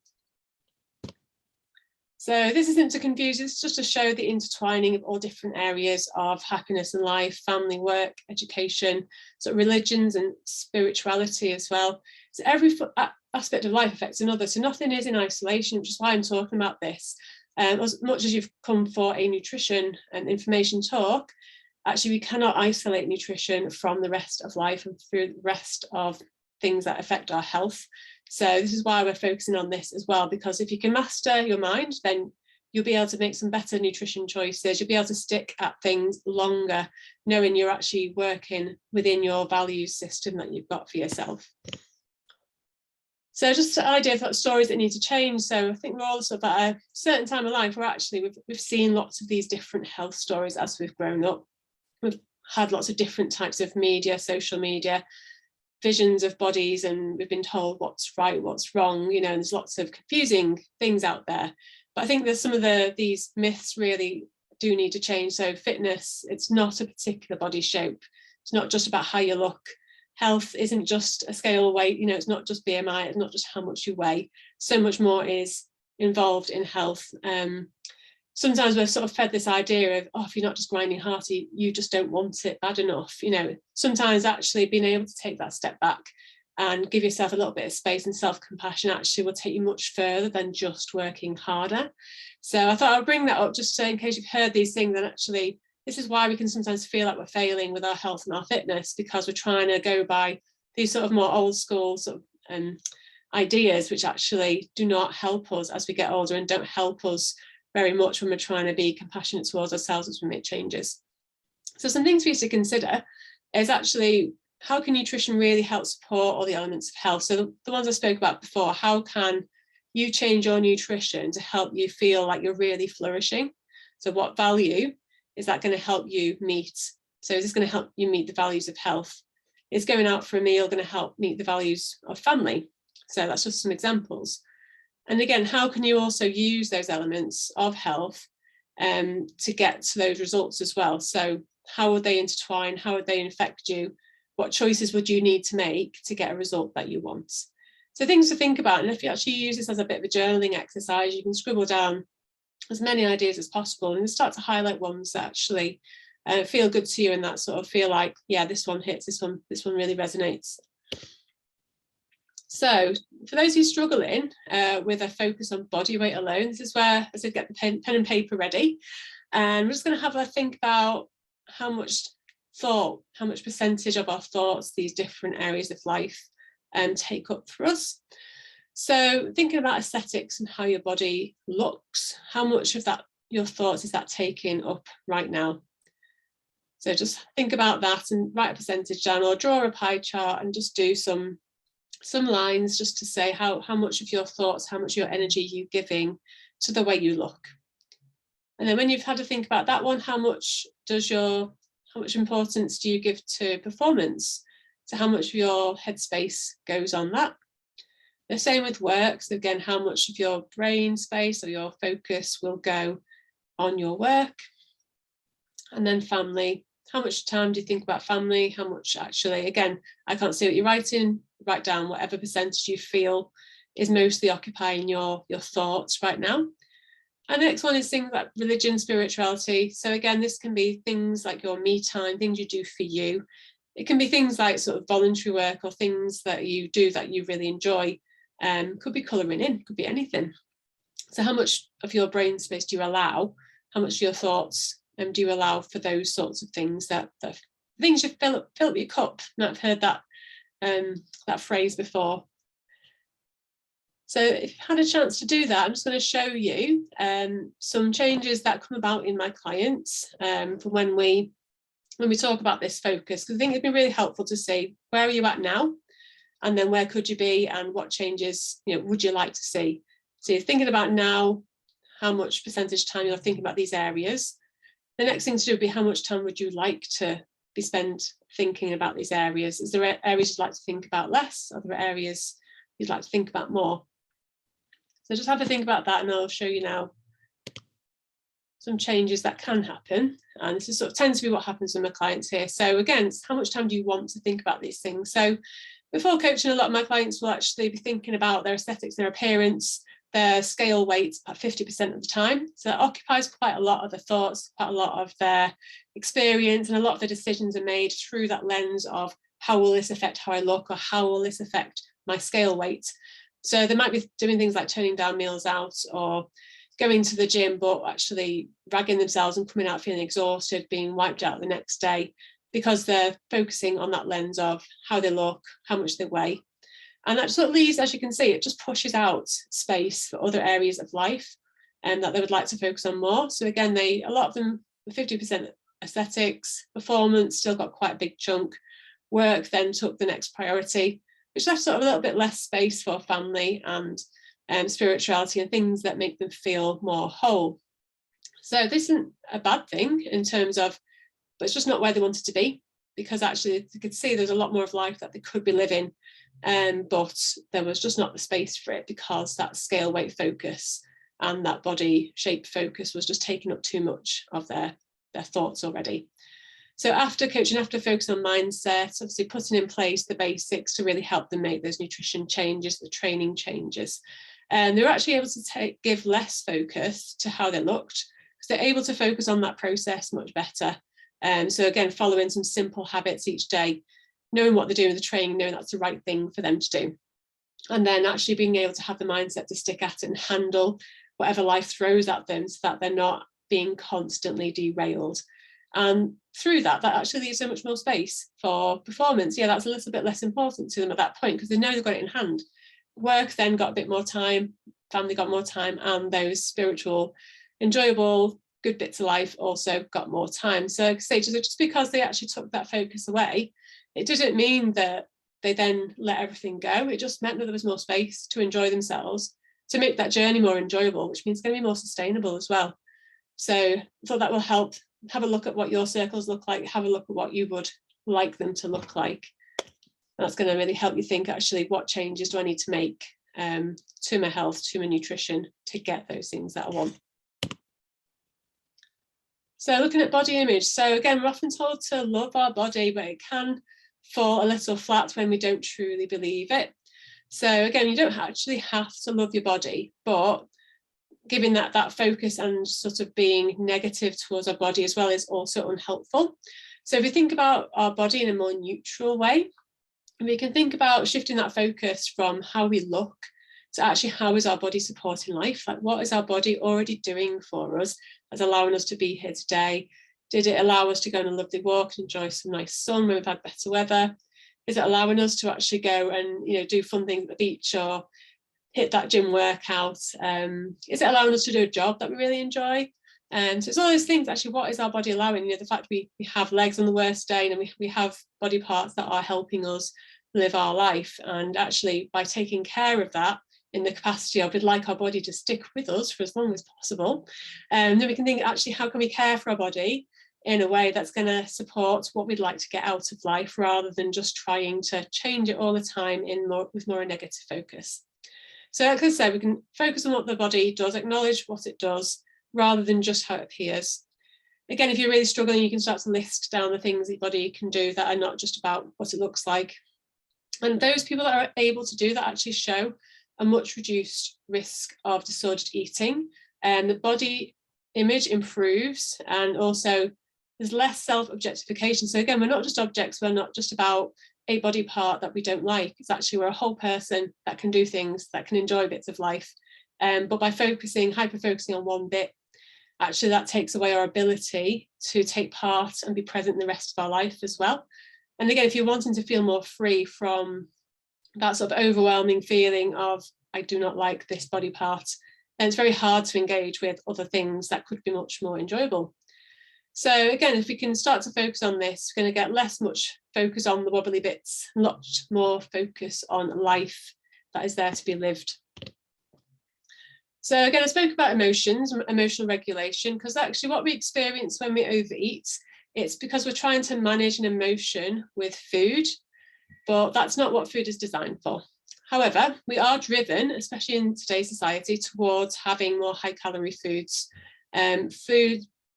So this isn't to confuse, it's just to show the intertwining of all different areas of happiness and life, family, work, education, sort of religions and spirituality as well. So every aspect of life affects another. So nothing is in isolation, which is why I'm talking about this. As much as you've come for a nutrition and information talk, actually we cannot isolate nutrition from the rest of life and through the rest of things that affect our health. So this is why we're focusing on this as well, because if you can master your mind, then you'll be able to make some better nutrition choices. You'll be able to stick at things longer, knowing you're actually working within your values system that you've got for yourself. So just the idea of stories that need to change. So I think we're also at a certain time of life where actually we've seen lots of these different health stories as we've grown up. We've had lots of different types of media, social media, visions of bodies, and we've been told what's right, what's wrong, and there's lots of confusing things out there. But I think there's some of these myths really do need to change. So fitness, it's not a particular body shape. It's not just about how you look. Health isn't just a scale of weight, it's not just BMI, it's not just how much you weigh. So much more is involved in health. Sometimes we're sort of fed this idea of, if you're not just grinding hearty, you just don't want it bad enough. Sometimes actually being able to take that step back and give yourself a little bit of space and self-compassion actually will take you much further than just working harder. So I thought I'd bring that up just in case you've heard these things, and actually this is why we can sometimes feel like we're failing with our health and our fitness, because we're trying to go by these sort of more old school sort of ideas, which actually do not help us as we get older and don't help us very much when we're trying to be compassionate towards ourselves as we make changes. So some things for you to consider is actually, how can nutrition really help support all the elements of health? So the ones I spoke about before, how can you change your nutrition to help you feel like you're really flourishing? So what value is that going to help you meet? So is this going to help you meet the values of health? Is going out for a meal going to help meet the values of family? So that's just some examples. And again, how can you also use those elements of health to get to those results as well? So how would they intertwine? How would they affect you? What choices would you need to make to get a result that you want? So things to think about. And if you actually use this as a bit of a journaling exercise, you can scribble down as many ideas as possible and start to highlight ones that actually feel good to you and that sort of feel like, yeah, this one hits, this one really resonates. So for those who are struggling with a focus on body weight alone, this is where I said get the pen and paper ready. And we're just going to have a think about how much percentage of our thoughts these different areas of life take up for us. So thinking about aesthetics and how your body looks, how much of that your thoughts is that taking up right now? So just think about that and write a percentage down, or draw a pie chart and just do some lines just to say how much of your thoughts, how much of your energy you're giving to the way you look. And then when you've had to think about that one, how much importance do you give to performance? So how much of your headspace goes on that? The same with work. So again, how much of your brain space or your focus will go on your work? And then family. How much time do you think about family? How much actually, again, I can't see what you're writing. Write down whatever percentage you feel is mostly occupying your thoughts right now. And the next one is things like religion, spirituality. So again, this can be things like your me time, things you do for you. It can be things like sort of voluntary work or things that you do that you really enjoy. Could be colouring in, could be anything. So how much of your brain space do you allow? How much of your thoughts do you allow for those sorts of things, that things you fill up your cup? You might have heard that phrase before. So if you had a chance to do that, I'm just going to show you some changes that come about in my clients for when we talk about this focus, because I think it'd be really helpful to see where are you at now, and then where could you be, and what changes would you like to see. So you're thinking about now, how much percentage time you're thinking about these areas. The next thing to do would be how much time would you like to be spent thinking about these areas? Is there areas you'd like to think about less? Are there areas you'd like to think about more? So just have a think about that, and I'll show you now some changes that can happen. And this is sort of tends to be what happens with my clients here. So again, it's how much time do you want to think about these things? So before coaching, a lot of my clients will actually be thinking about their aesthetics, their appearance, their scale weight about 50% of the time. So that occupies quite a lot of their thoughts, quite a lot of their experience, and a lot of the decisions are made through that lens of how will this affect how I look, or how will this affect my scale weight? So they might be doing things like turning down meals out, or going to the gym, but actually ragging themselves and coming out feeling exhausted, being wiped out the next day, because they're focusing on that lens of how they look, how much they weigh. And that sort of leaves, as you can see, it just pushes out space for other areas of life and that they would like to focus on more. So again, a lot of them, 50% aesthetics, performance still got quite a big chunk. Work then took the next priority. which left sort of a little bit less space for family and spirituality and things that make them feel more whole. So this isn't a bad thing in terms of, but it's just not where they wanted to be, because actually they could see there's a lot more of life that they could be living, but there was just not the space for it, because that scale weight focus and that body shape focus was just taking up too much of their thoughts already. So after coaching, after focusing on mindset, obviously putting in place the basics to really help them make those nutrition changes, the training changes, and they were actually able to give less focus to how they looked, because they're able to focus on that process much better. So again, following some simple habits each day, knowing what they're doing with the training, knowing that's the right thing for them to do. And then actually being able to have the mindset to stick at it and handle whatever life throws at them, so that they're not being constantly derailed. And through that actually leaves so much more space for performance. Yeah, that's a little bit less important to them at that point, because they know they've got it in hand. Work then got a bit more time, family got more time, and those spiritual, enjoyable, good bits of life also got more time. So like I say, just because they actually took that focus away, it didn't mean that they then let everything go. It just meant that there was more space to enjoy themselves, to make that journey more enjoyable, which means it's going to be more sustainable as well. So that will help. Have a look at what your circles look like, have a look at what you would like them to look like. That's going to really help you think, actually, what changes do I need to make to my health, to my nutrition, to get those things that I want. So looking at body image. So again, we're often told to love our body, but it can fall a little flat when we don't truly believe it. So again, you don't actually have to love your body, but giving that focus and sort of being negative towards our body as well is also unhelpful. So if we think about our body in a more neutral way, we can think about shifting that focus from how we look to actually how is our body supporting life? Like, what is our body already doing for us that's allowing us to be here today? Did it allow us to go on a lovely walk and enjoy some nice sun when we've had better weather? Is it allowing us to actually go and do fun things at the beach or hit that gym workout? Is it allowing us to do a job that we really enjoy? So it's all those things. Actually, what is our body allowing? The fact we have legs on the worst day, and we have body parts that are helping us live our life. And actually, by taking care of that in the capacity of, we'd like our body to stick with us for as long as possible, then we can think, actually, how can we care for our body in a way that's going to support what we'd like to get out of life, rather than just trying to change it all the time with more a negative focus. So like I said, we can focus on what the body does, acknowledge what it does, rather than just how it appears. Again, if you're really struggling, you can start to list down the things your body can do that are not just about what it looks like. And those people that are able to do that actually show a much reduced risk of disordered eating, and the body image improves, and also there's less self-objectification. So again, we're not just objects, we're not just about a body part that we don't like. It's actually, we're a whole person that can do things, that can enjoy bits of life. But by hyper-focusing on one bit, actually that takes away our ability to take part and be present in the rest of our life as well. And again, if you're wanting to feel more free from that sort of overwhelming feeling of, I do not like this body part, then it's very hard to engage with other things that could be much more enjoyable. So again, if we can start to focus on this, we're going to get much focus on the wobbly bits, a lot more focus on life that is there to be lived. So again, I spoke about emotions, emotional regulation, because actually what we experience when we overeat, it's because we're trying to manage an emotion with food, but that's not what food is designed for. However, we are driven, especially in today's society, towards having more high-calorie foods.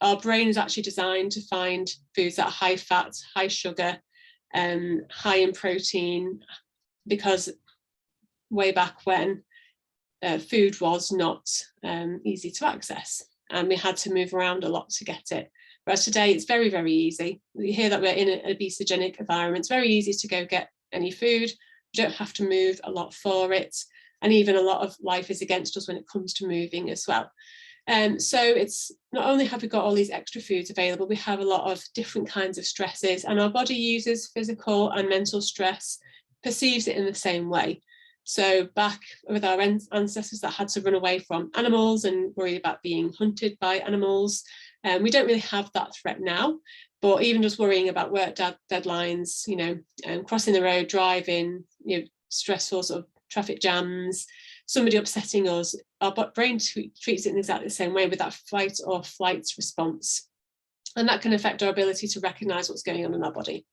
Our brain is actually designed to find foods that are high fat, high sugar, high in protein, because way back when food was not easy to access, and we had to move around a lot to get it. Whereas today it's very, very easy. We hear that we're in an obesogenic environment. It's very easy to go get any food. You don't have to move a lot for it. And even a lot of life is against us when it comes to moving as well. So it's not only have we got all these extra foods available, we have a lot of different kinds of stresses, and our body uses physical and mental stress, perceives it in the same way. So back with our ancestors that had to run away from animals and worry about being hunted by animals, we don't really have that threat now. But even just worrying about work deadlines, crossing the road, driving, stressful sort of traffic jams, somebody upsetting us, our brain treats it in exactly the same way with that fight or flight response. And that can affect our ability to recognize what's going on in our body.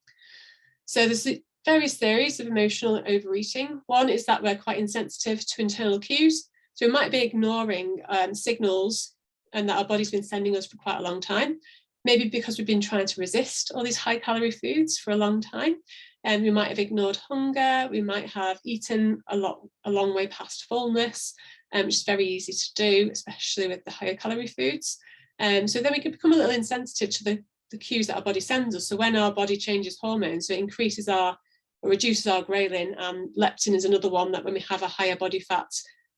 So there's various theories of emotional overeating. One is that we're quite insensitive to internal cues. So we might be ignoring signals and that our body's been sending us for quite a long time. Maybe because we've been trying to resist all these high calorie foods for a long time. And we might have ignored hunger. We might have eaten a long way past fullness, which is very easy to do, especially with the higher calorie foods. So then we can become a little insensitive to the cues that our body sends us. So when our body changes hormones, so it increases or reduces our ghrelin, and leptin is another one that when we have a higher body fat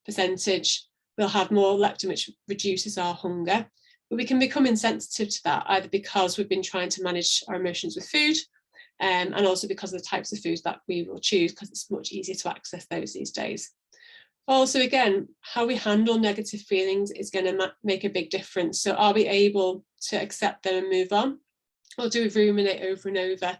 percentage, we'll have more leptin, which reduces our hunger. But we can become insensitive to that, either because we've been trying to manage our emotions with food, and also because of the types of foods that we will choose, because it's much easier to access those these days. Also, again, how we handle negative feelings is going to make a big difference. So are we able to accept them and move on? Or do we ruminate over and over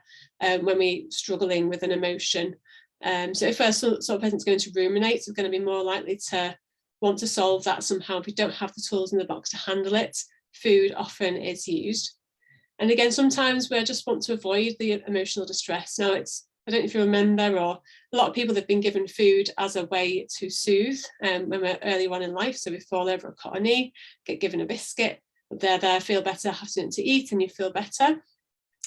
when we're struggling with an emotion? So if a sort of person's going to ruminate, we're going to be more likely to want to solve that somehow. If we don't have the tools in the box to handle it, food often is used. And again, sometimes we just want to avoid the emotional distress. Now, I don't know if you remember, or a lot of people have been given food as a way to soothe when we're early on in life. So we fall over a cut a knee, get given a biscuit, they're there, feel better, have something to eat, and you feel better.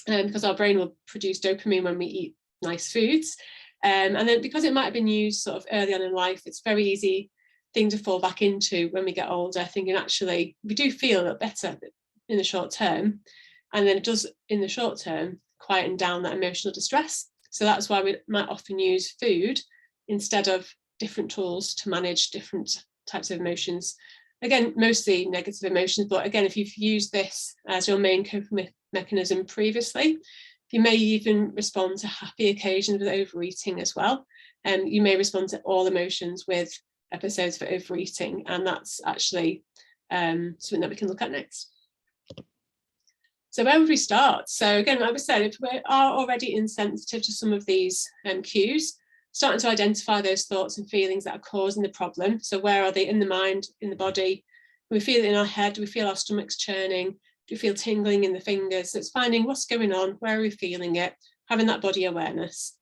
Because our brain will produce dopamine when we eat nice foods. And then because it might have been used sort of early on in life, it's a very easy thing to fall back into when we get older, thinking actually we do feel a little better in the short term. And then it does, in the short term, quieten down that emotional distress. So that's why we might often use food instead of different tools to manage different types of emotions. Again, mostly negative emotions, but again, if you've used this as your main coping mechanism previously, you may even respond to happy occasions with overeating as well. And you may respond to all emotions with episodes for overeating, and that's actually something that we can look at next. So where would we start? So again, like we said, if we are already insensitive to some of these cues, starting to identify those thoughts and feelings that are causing the problem. So where are they in the mind, in the body? Do we feel it in our head? Do we feel our stomachs churning? Do we feel tingling in the fingers? So it's finding what's going on, where are we feeling it, having that body awareness.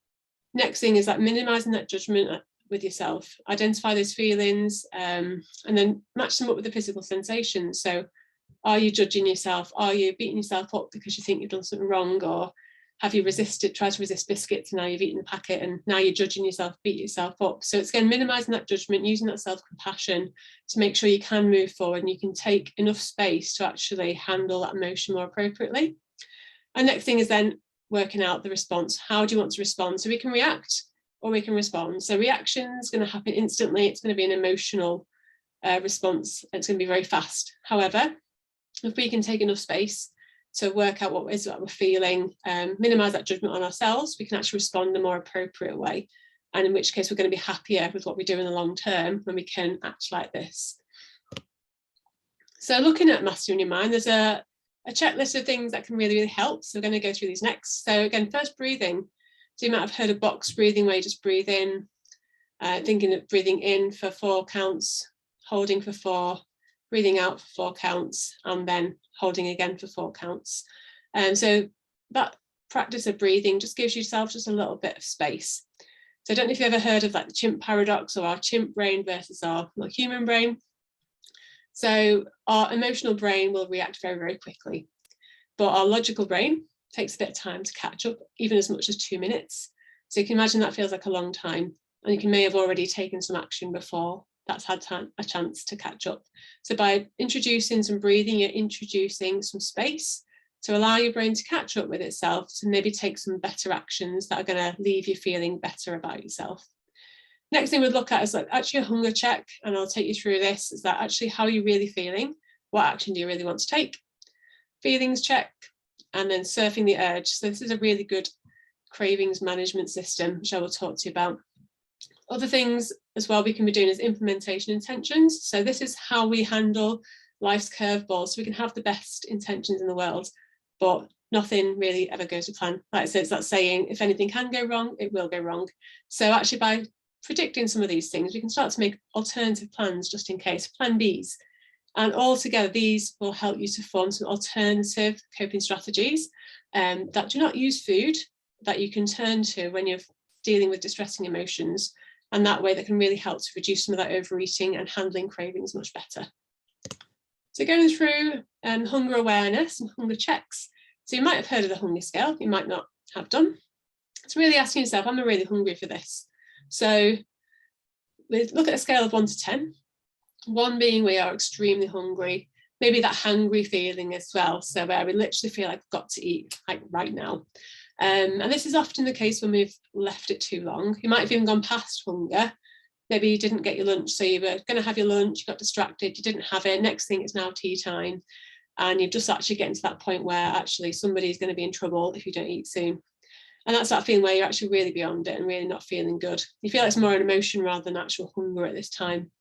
Next thing is like minimizing that judgment with yourself. Identify those feelings and then match them up with the physical sensations. So are you judging yourself? Are you beating yourself up because you think you've done something wrong? Or have you tried to resist biscuits and now you've eaten the packet and now you're judging yourself, beat yourself up? So it's again, minimizing that judgment, using that self-compassion to make sure you can move forward and you can take enough space to actually handle that emotion more appropriately. And next thing is then working out the response. How do you want to respond? So we can react or we can respond. So reaction is going to happen instantly. It's going to be an emotional response. It's going to be very fast. However, if we can take enough space to work out what it is that we're feeling, minimize that judgment on ourselves, we can actually respond in a more appropriate way. And in which case we're going to be happier with what we do in the long term when we can act like this. So looking at mastering your mind, there's a checklist of things that can really, really help. So we're going to go through these next. So again, first breathing. So you might have heard of box breathing, where you just breathe in, thinking of breathing in for 4 counts, holding for 4, breathing out for 4 counts, and then holding again for 4 counts. So that practice of breathing just gives yourself just a little bit of space. So I don't know if you've ever heard of like the chimp paradox, or our chimp brain versus our human brain. So our emotional brain will react very, very quickly, but our logical brain takes a bit of time to catch up, even as much as 2 minutes. So you can imagine that feels like a long time, and you may have already taken some action before that's had a chance to catch up. So by introducing some breathing, you're introducing some space to allow your brain to catch up with itself, to maybe take some better actions that are going to leave you feeling better about yourself. Next thing we'd look at is like actually a hunger check, and I'll take you through this, is that actually how are you really feeling? What action do you really want to take? Feelings check, and then surfing the urge. So this is a really good cravings management system, which I will talk to you about. Other things as well we can be doing is implementation intentions. So this is how we handle life's curveballs. So we can have the best intentions in the world, but nothing really ever goes to plan. Like I said, it's that saying, if anything can go wrong, it will go wrong. So actually by predicting some of these things, we can start to make alternative plans just in case, plan Bs. And altogether, these will help you to form some alternative coping strategies that do not use food, that you can turn to when you're dealing with distressing emotions. And that way that can really help to reduce some of that overeating and handling cravings much better. So going through hunger awareness and hunger checks. So you might have heard of the hunger scale, you might not have done. It's really asking yourself, am I really hungry for this? So we look at a scale of 1 to 10. 1 being we are extremely hungry, maybe that hangry feeling as well, so where we literally feel like we've got to eat like right now. And this is often the case when we've left it too long. You might have even gone past hunger. Maybe you didn't get your lunch, so you were going to have your lunch, you got distracted, you didn't have it, next thing it's now tea time, and you've just actually getting to that point where actually somebody's going to be in trouble if you don't eat soon. And that's that feeling where you're actually really beyond it and really not feeling good. You feel like it's more an emotion rather than actual hunger at this time.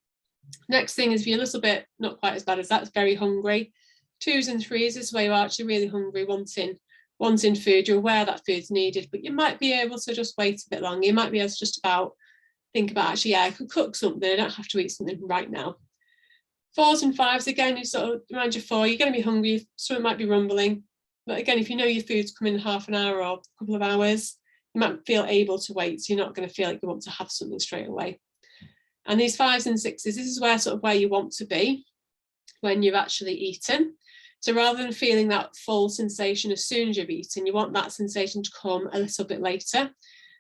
Next thing is if you're a little bit not quite as bad as that, it's very hungry. 2s and 3s is where you're actually really hungry, wanting food. You're aware that food's needed, but you might be able to just wait a bit longer. You might be able to just about think about actually, yeah, I could cook something, I don't have to eat something right now. 4s and 5s, again, you sort of around your 4, you're going to be hungry, so it might be rumbling. But again, if you know your food's coming in half an hour or a couple of hours, you might feel able to wait, so you're not going to feel like you want to have something straight away. And these 5s and 6s, this is where sort of where you want to be when you've actually eaten. So rather than feeling that full sensation as soon as you've eaten, you want that sensation to come a little bit later.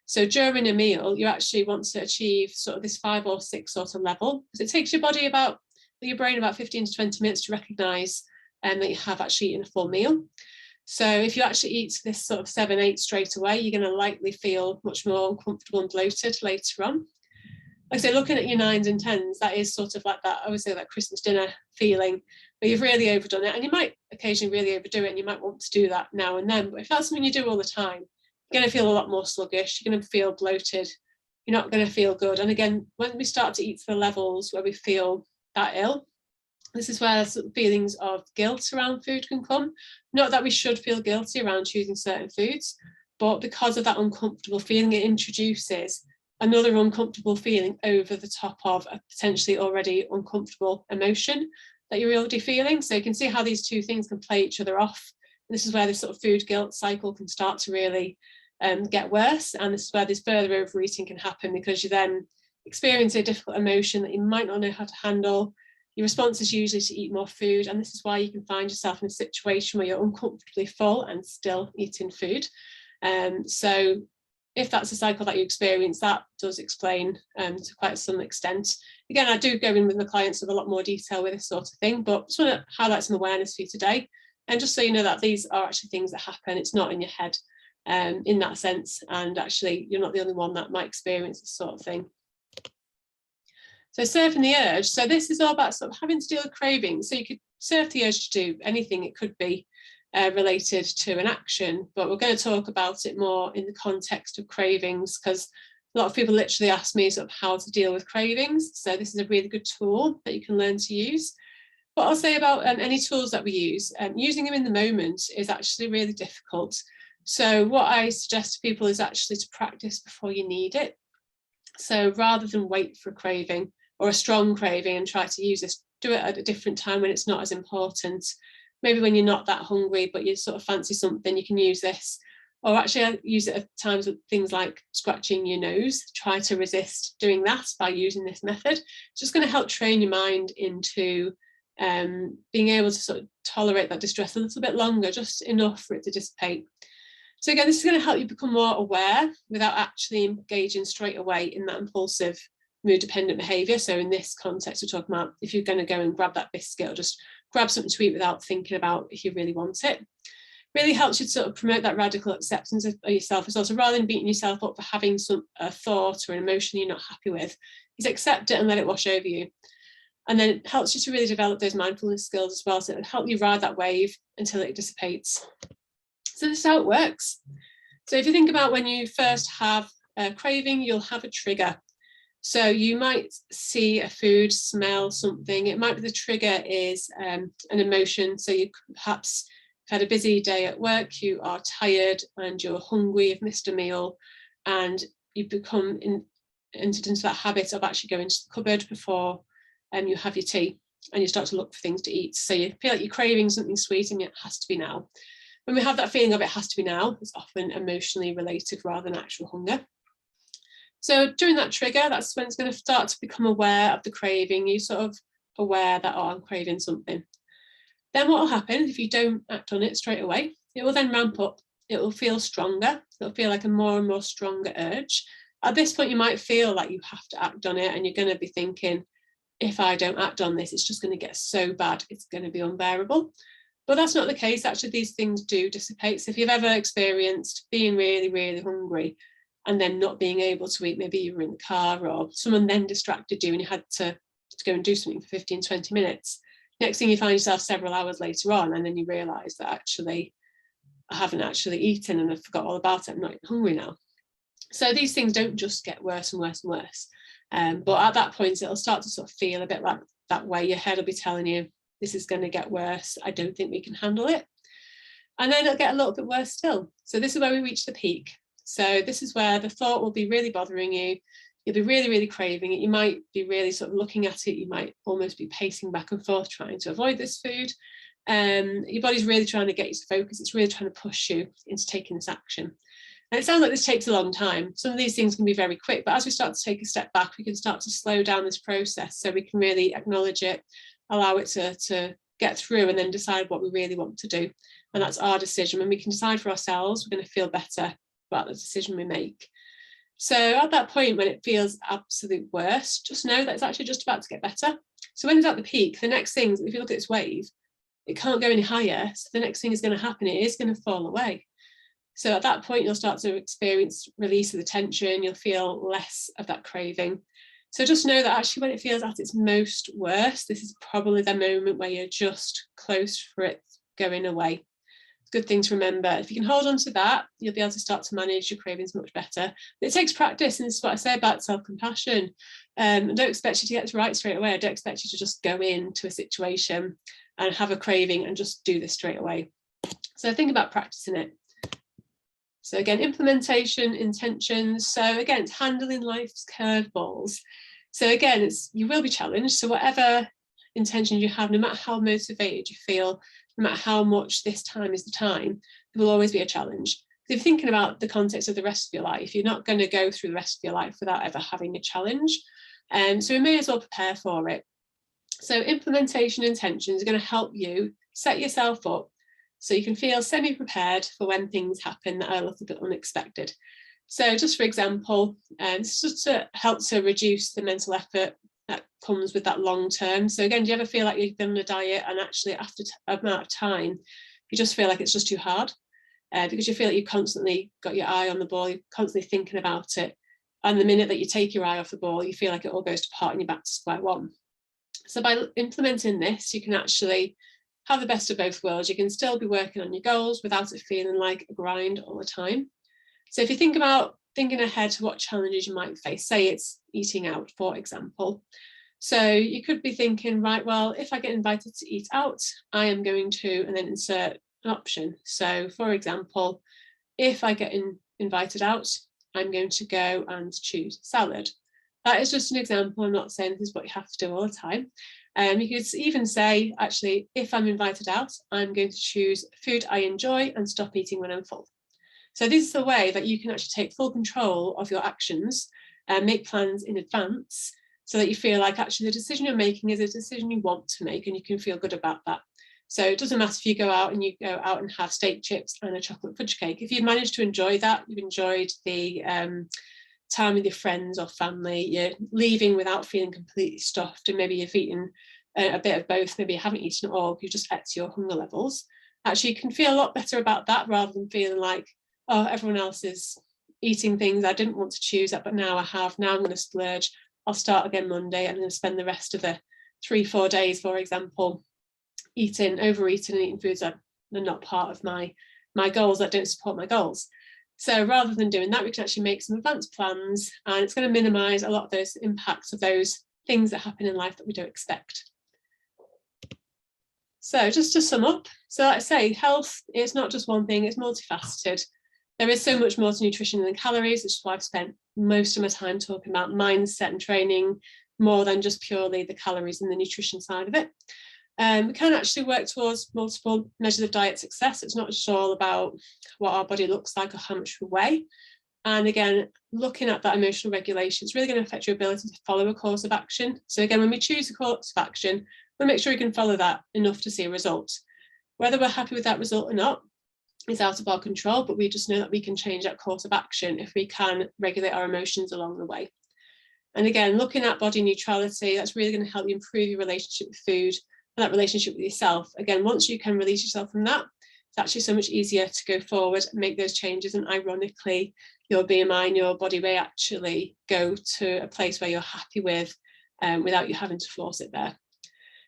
So during a meal, you actually want to achieve sort of this 5 or 6 sort of level, because it takes your brain about 15 to 20 minutes to recognise that you have actually eaten a full meal. So if you actually eat this sort of 7, 8 straight away, you're going to likely feel much more uncomfortable and bloated later on. Like I say, looking at your 9s and 10s, that is sort of like that, I would say, that Christmas dinner feeling where you've really overdone it, and you might occasionally really overdo it, and you might want to do that now and then. But if that's something you do all the time, you're going to feel a lot more sluggish, you're going to feel bloated, you're not going to feel good. And again, when we start to eat to the levels where we feel that ill, this is where sort of feelings of guilt around food can come. Not that we should feel guilty around choosing certain foods, but because of that uncomfortable feeling, it introduces another uncomfortable feeling over the top of a potentially already uncomfortable emotion that you're already feeling. So you can see how these two things can play each other off. And this is where this sort of food guilt cycle can start to really get worse. And this is where this further overeating can happen, because you then experience a difficult emotion that you might not know how to handle. Your response is usually to eat more food. And this is why you can find yourself in a situation where you're uncomfortably full and still eating food. So if that's a cycle that you experience, that does explain to quite some extent. Again, I do go in with my clients with a lot more detail with this sort of thing, but just want to highlight some awareness for you today. And just so you know that these are actually things that happen, it's not in your head in that sense. And actually, you're not the only one that might experience this sort of thing. So surfing the urge. So this is all about sort of having to deal with cravings. So you could surf the urge to do anything. It could be related to an action, but we're going to talk about it more in the context of cravings, because a lot of people literally ask me sort of how to deal with cravings. So this is a really good tool that you can learn to use. What I'll say about any tools that we use, using them in the moment is actually really difficult. So what I suggest to people is actually to practice before you need it. So rather than wait for a craving or a strong craving and try to use this, do it at a different time when it's not as important. Maybe when you're not that hungry, but you sort of fancy something, you can use this. Or actually I use it at times with things like scratching your nose. Try to resist doing that by using this method. It's just going to help train your mind into being able to sort of tolerate that distress a little bit longer, just enough for it to dissipate. So again, this is going to help you become more aware without actually engaging straight away in that impulsive mood dependent behaviour. So in this context, we're talking about if you're going to go and grab that biscuit or just grab something to eat without thinking about if you really want it. Really helps you to sort of promote that radical acceptance of yourself as well. So rather than beating yourself up for having a thought or an emotion you're not happy with, is accept it and let it wash over you. And then it helps you to really develop those mindfulness skills as well. So it'll help you ride that wave until it dissipates. So this is how it works. So if you think about when you first have a craving, you'll have a trigger. So you might see a food, smell something. It might be the trigger is an emotion. So you perhaps had a busy day at work, you are tired and you're hungry, you've missed a meal, and you become entered into that habit of actually going to the cupboard before you have your tea, and you start to look for things to eat. So you feel like you're craving something sweet and it has to be now. When we have that feeling of it has to be now, it's often emotionally related rather than actual hunger. So during that trigger, that's when it's going to start to become aware of the craving. You sort of aware that, oh, I'm craving something. Then what will happen if you don't act on it straight away? It will then ramp up. It will feel stronger. It'll feel like a more and more stronger urge. At this point, you might feel like you have to act on it, and you're going to be thinking, if I don't act on this, it's just going to get so bad, it's going to be unbearable. But that's not the case. Actually, these things do dissipate. So if you've ever experienced being really, really hungry and then not being able to eat, maybe you were in the car or someone then distracted you and you had to go and do something for 15, 20 minutes. Next thing you find yourself several hours later on, and then you realise that actually I haven't actually eaten and I forgot all about it. I'm not even hungry now. So these things don't just get worse and worse and worse. But at that point, it'll start to sort of feel a bit like that way. Your head will be telling you, this is going to get worse. I don't think we can handle it. And then it'll get a little bit worse still. So this is where we reach the peak. So this is where the thought will be really bothering you. You'll be really, really craving it. You might be really sort of looking at it. You might almost be pacing back and forth trying to avoid this food. Your body's really trying to get you to focus. It's really trying to push you into taking this action. And it sounds like this takes a long time. Some of these things can be very quick, but as we start to take a step back, we can start to slow down this process so we can really acknowledge it, allow it to get through, and then decide what we really want to do. And that's our decision. When we can decide for ourselves, we're going to feel better about the decision we make. So at that point, when it feels absolute worst, just know that it's actually just about to get better. So when it's at the peak, the next thing, if you look at this wave, it can't go any higher. So the next thing is going to happen, it is going to fall away. So at that point, you'll start to experience release of the tension. You'll feel less of that craving. So just know that actually when it feels at its most worst, this is probably the moment where you're just close for it going away. Good thing to remember. If you can hold on to that, you'll be able to start to manage your cravings much better. But it takes practice, and this is what I say about self-compassion. I don't expect you to get it right straight away. I don't expect you to just go into a situation and have a craving and just do this straight away. So think about practicing it. So again, implementation, intentions. So again, it's handling life's curveballs. So again, you will be challenged. So whatever intentions you have, no matter how motivated you feel, no matter how much this time is the time, there will always be a challenge. If you're thinking about the context of the rest of your life, you're not going to go through the rest of your life without ever having a challenge. So we may as well prepare for it. So implementation intentions are going to help you set yourself up so you can feel semi-prepared for when things happen that are a little bit unexpected. So just for example, it's just to help to reduce the mental effort that comes with that long term. So again, do you ever feel like you've been on a diet and actually after an amount of time, you just feel like it's just too hard? Because you feel like you've constantly got your eye on the ball, you're constantly thinking about it. And the minute that you take your eye off the ball, you feel like it all goes to pot and you're back to square one. So by implementing this, you can actually have the best of both worlds. You can still be working on your goals without it feeling like a grind all the time. So if you think about thinking ahead to what challenges you might face, say it's eating out, for example. So you could be thinking, right, well, if I get invited to eat out, I am going to, and then insert an option. So for example, if I get invited out, I'm going to go and choose salad. That is just an example. I'm not saying this is what you have to do all the time. You could even say, actually, if I'm invited out, I'm going to choose food I enjoy and stop eating when I'm full. So this is the way that you can actually take full control of your actions and make plans in advance so that you feel like actually the decision you're making is a decision you want to make and you can feel good about that. So it doesn't matter if you go out and have steak chips and a chocolate fudge cake. If you've managed to enjoy that, you've enjoyed the time with your friends or family, you're leaving without feeling completely stuffed, and maybe you've eaten a bit of both, maybe you haven't eaten at all, you've just ate to your hunger levels. Actually, you can feel a lot better about that rather than feeling like, oh, everyone else is eating things I didn't want to choose that, but now I have. Now I'm going to splurge. I'll start again Monday. I'm going to spend the rest of the 3-4 days, for example, overeating and eating foods that are not part of my goals, that don't support my goals. So rather than doing that, we can actually make some advanced plans, and it's going to minimise a lot of those impacts of those things that happen in life that we don't expect. So just to sum up, so like I say, health is not just one thing, it's multifaceted. There is so much more to nutrition than calories, which is why I've spent most of my time talking about mindset and training more than just purely the calories and the nutrition side of it. We can actually work towards multiple measures of diet success. It's not just all about what our body looks like or how much we weigh. And again, looking at that emotional regulation, it's really going to affect your ability to follow a course of action. So again, when we choose a course of action, we'll make sure we can follow that enough to see a result. Whether we're happy with that result or not is out of our control, but we just know that we can change that course of action if we can regulate our emotions along the way. And again, looking at body neutrality, that's really going to help you improve your relationship with food and that relationship with yourself. Again, once you can release yourself from that, it's actually so much easier to go forward and make those changes. And ironically, your BMI and your body weight actually go to a place where you're happy with without you having to force it there.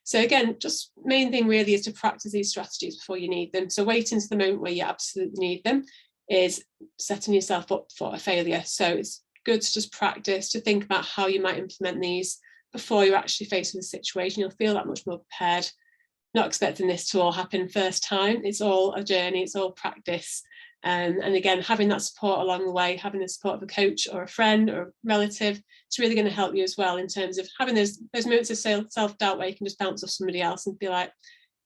So again, just main thing really is to practice these strategies before you need them. So waiting to the moment where you absolutely need them is setting yourself up for a failure. So it's good to just practice, to think about how you might implement these before you're actually faced with a situation. You'll feel that much more prepared. Not expecting this to all happen first time. It's all a journey, it's all practice. And again, having that support along the way, having the support of a coach or a friend or a relative, it's really going to help you as well in terms of having those moments of self-doubt where you can just bounce off somebody else and be like,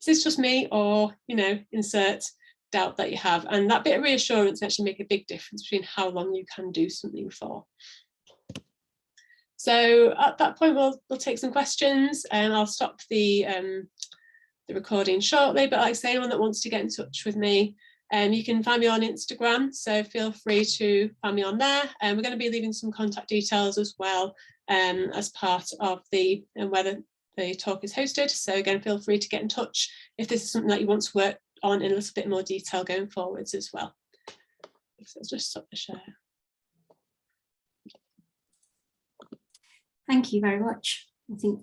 is this just me? Or, you know, insert doubt that you have. And that bit of reassurance actually make a big difference between how long you can do something for. So at that point, we'll take some questions, and I'll stop the recording shortly. But like I say, anyone that wants to get in touch with me, you can find me on Instagram, so feel free to find me on there. And we're going to be leaving some contact details as well as part of the where the talk is hosted. So again, feel free to get in touch if this is something that you want to work on in a little bit more detail going forwards as well. So let's just stop the share. Thank you very much. I think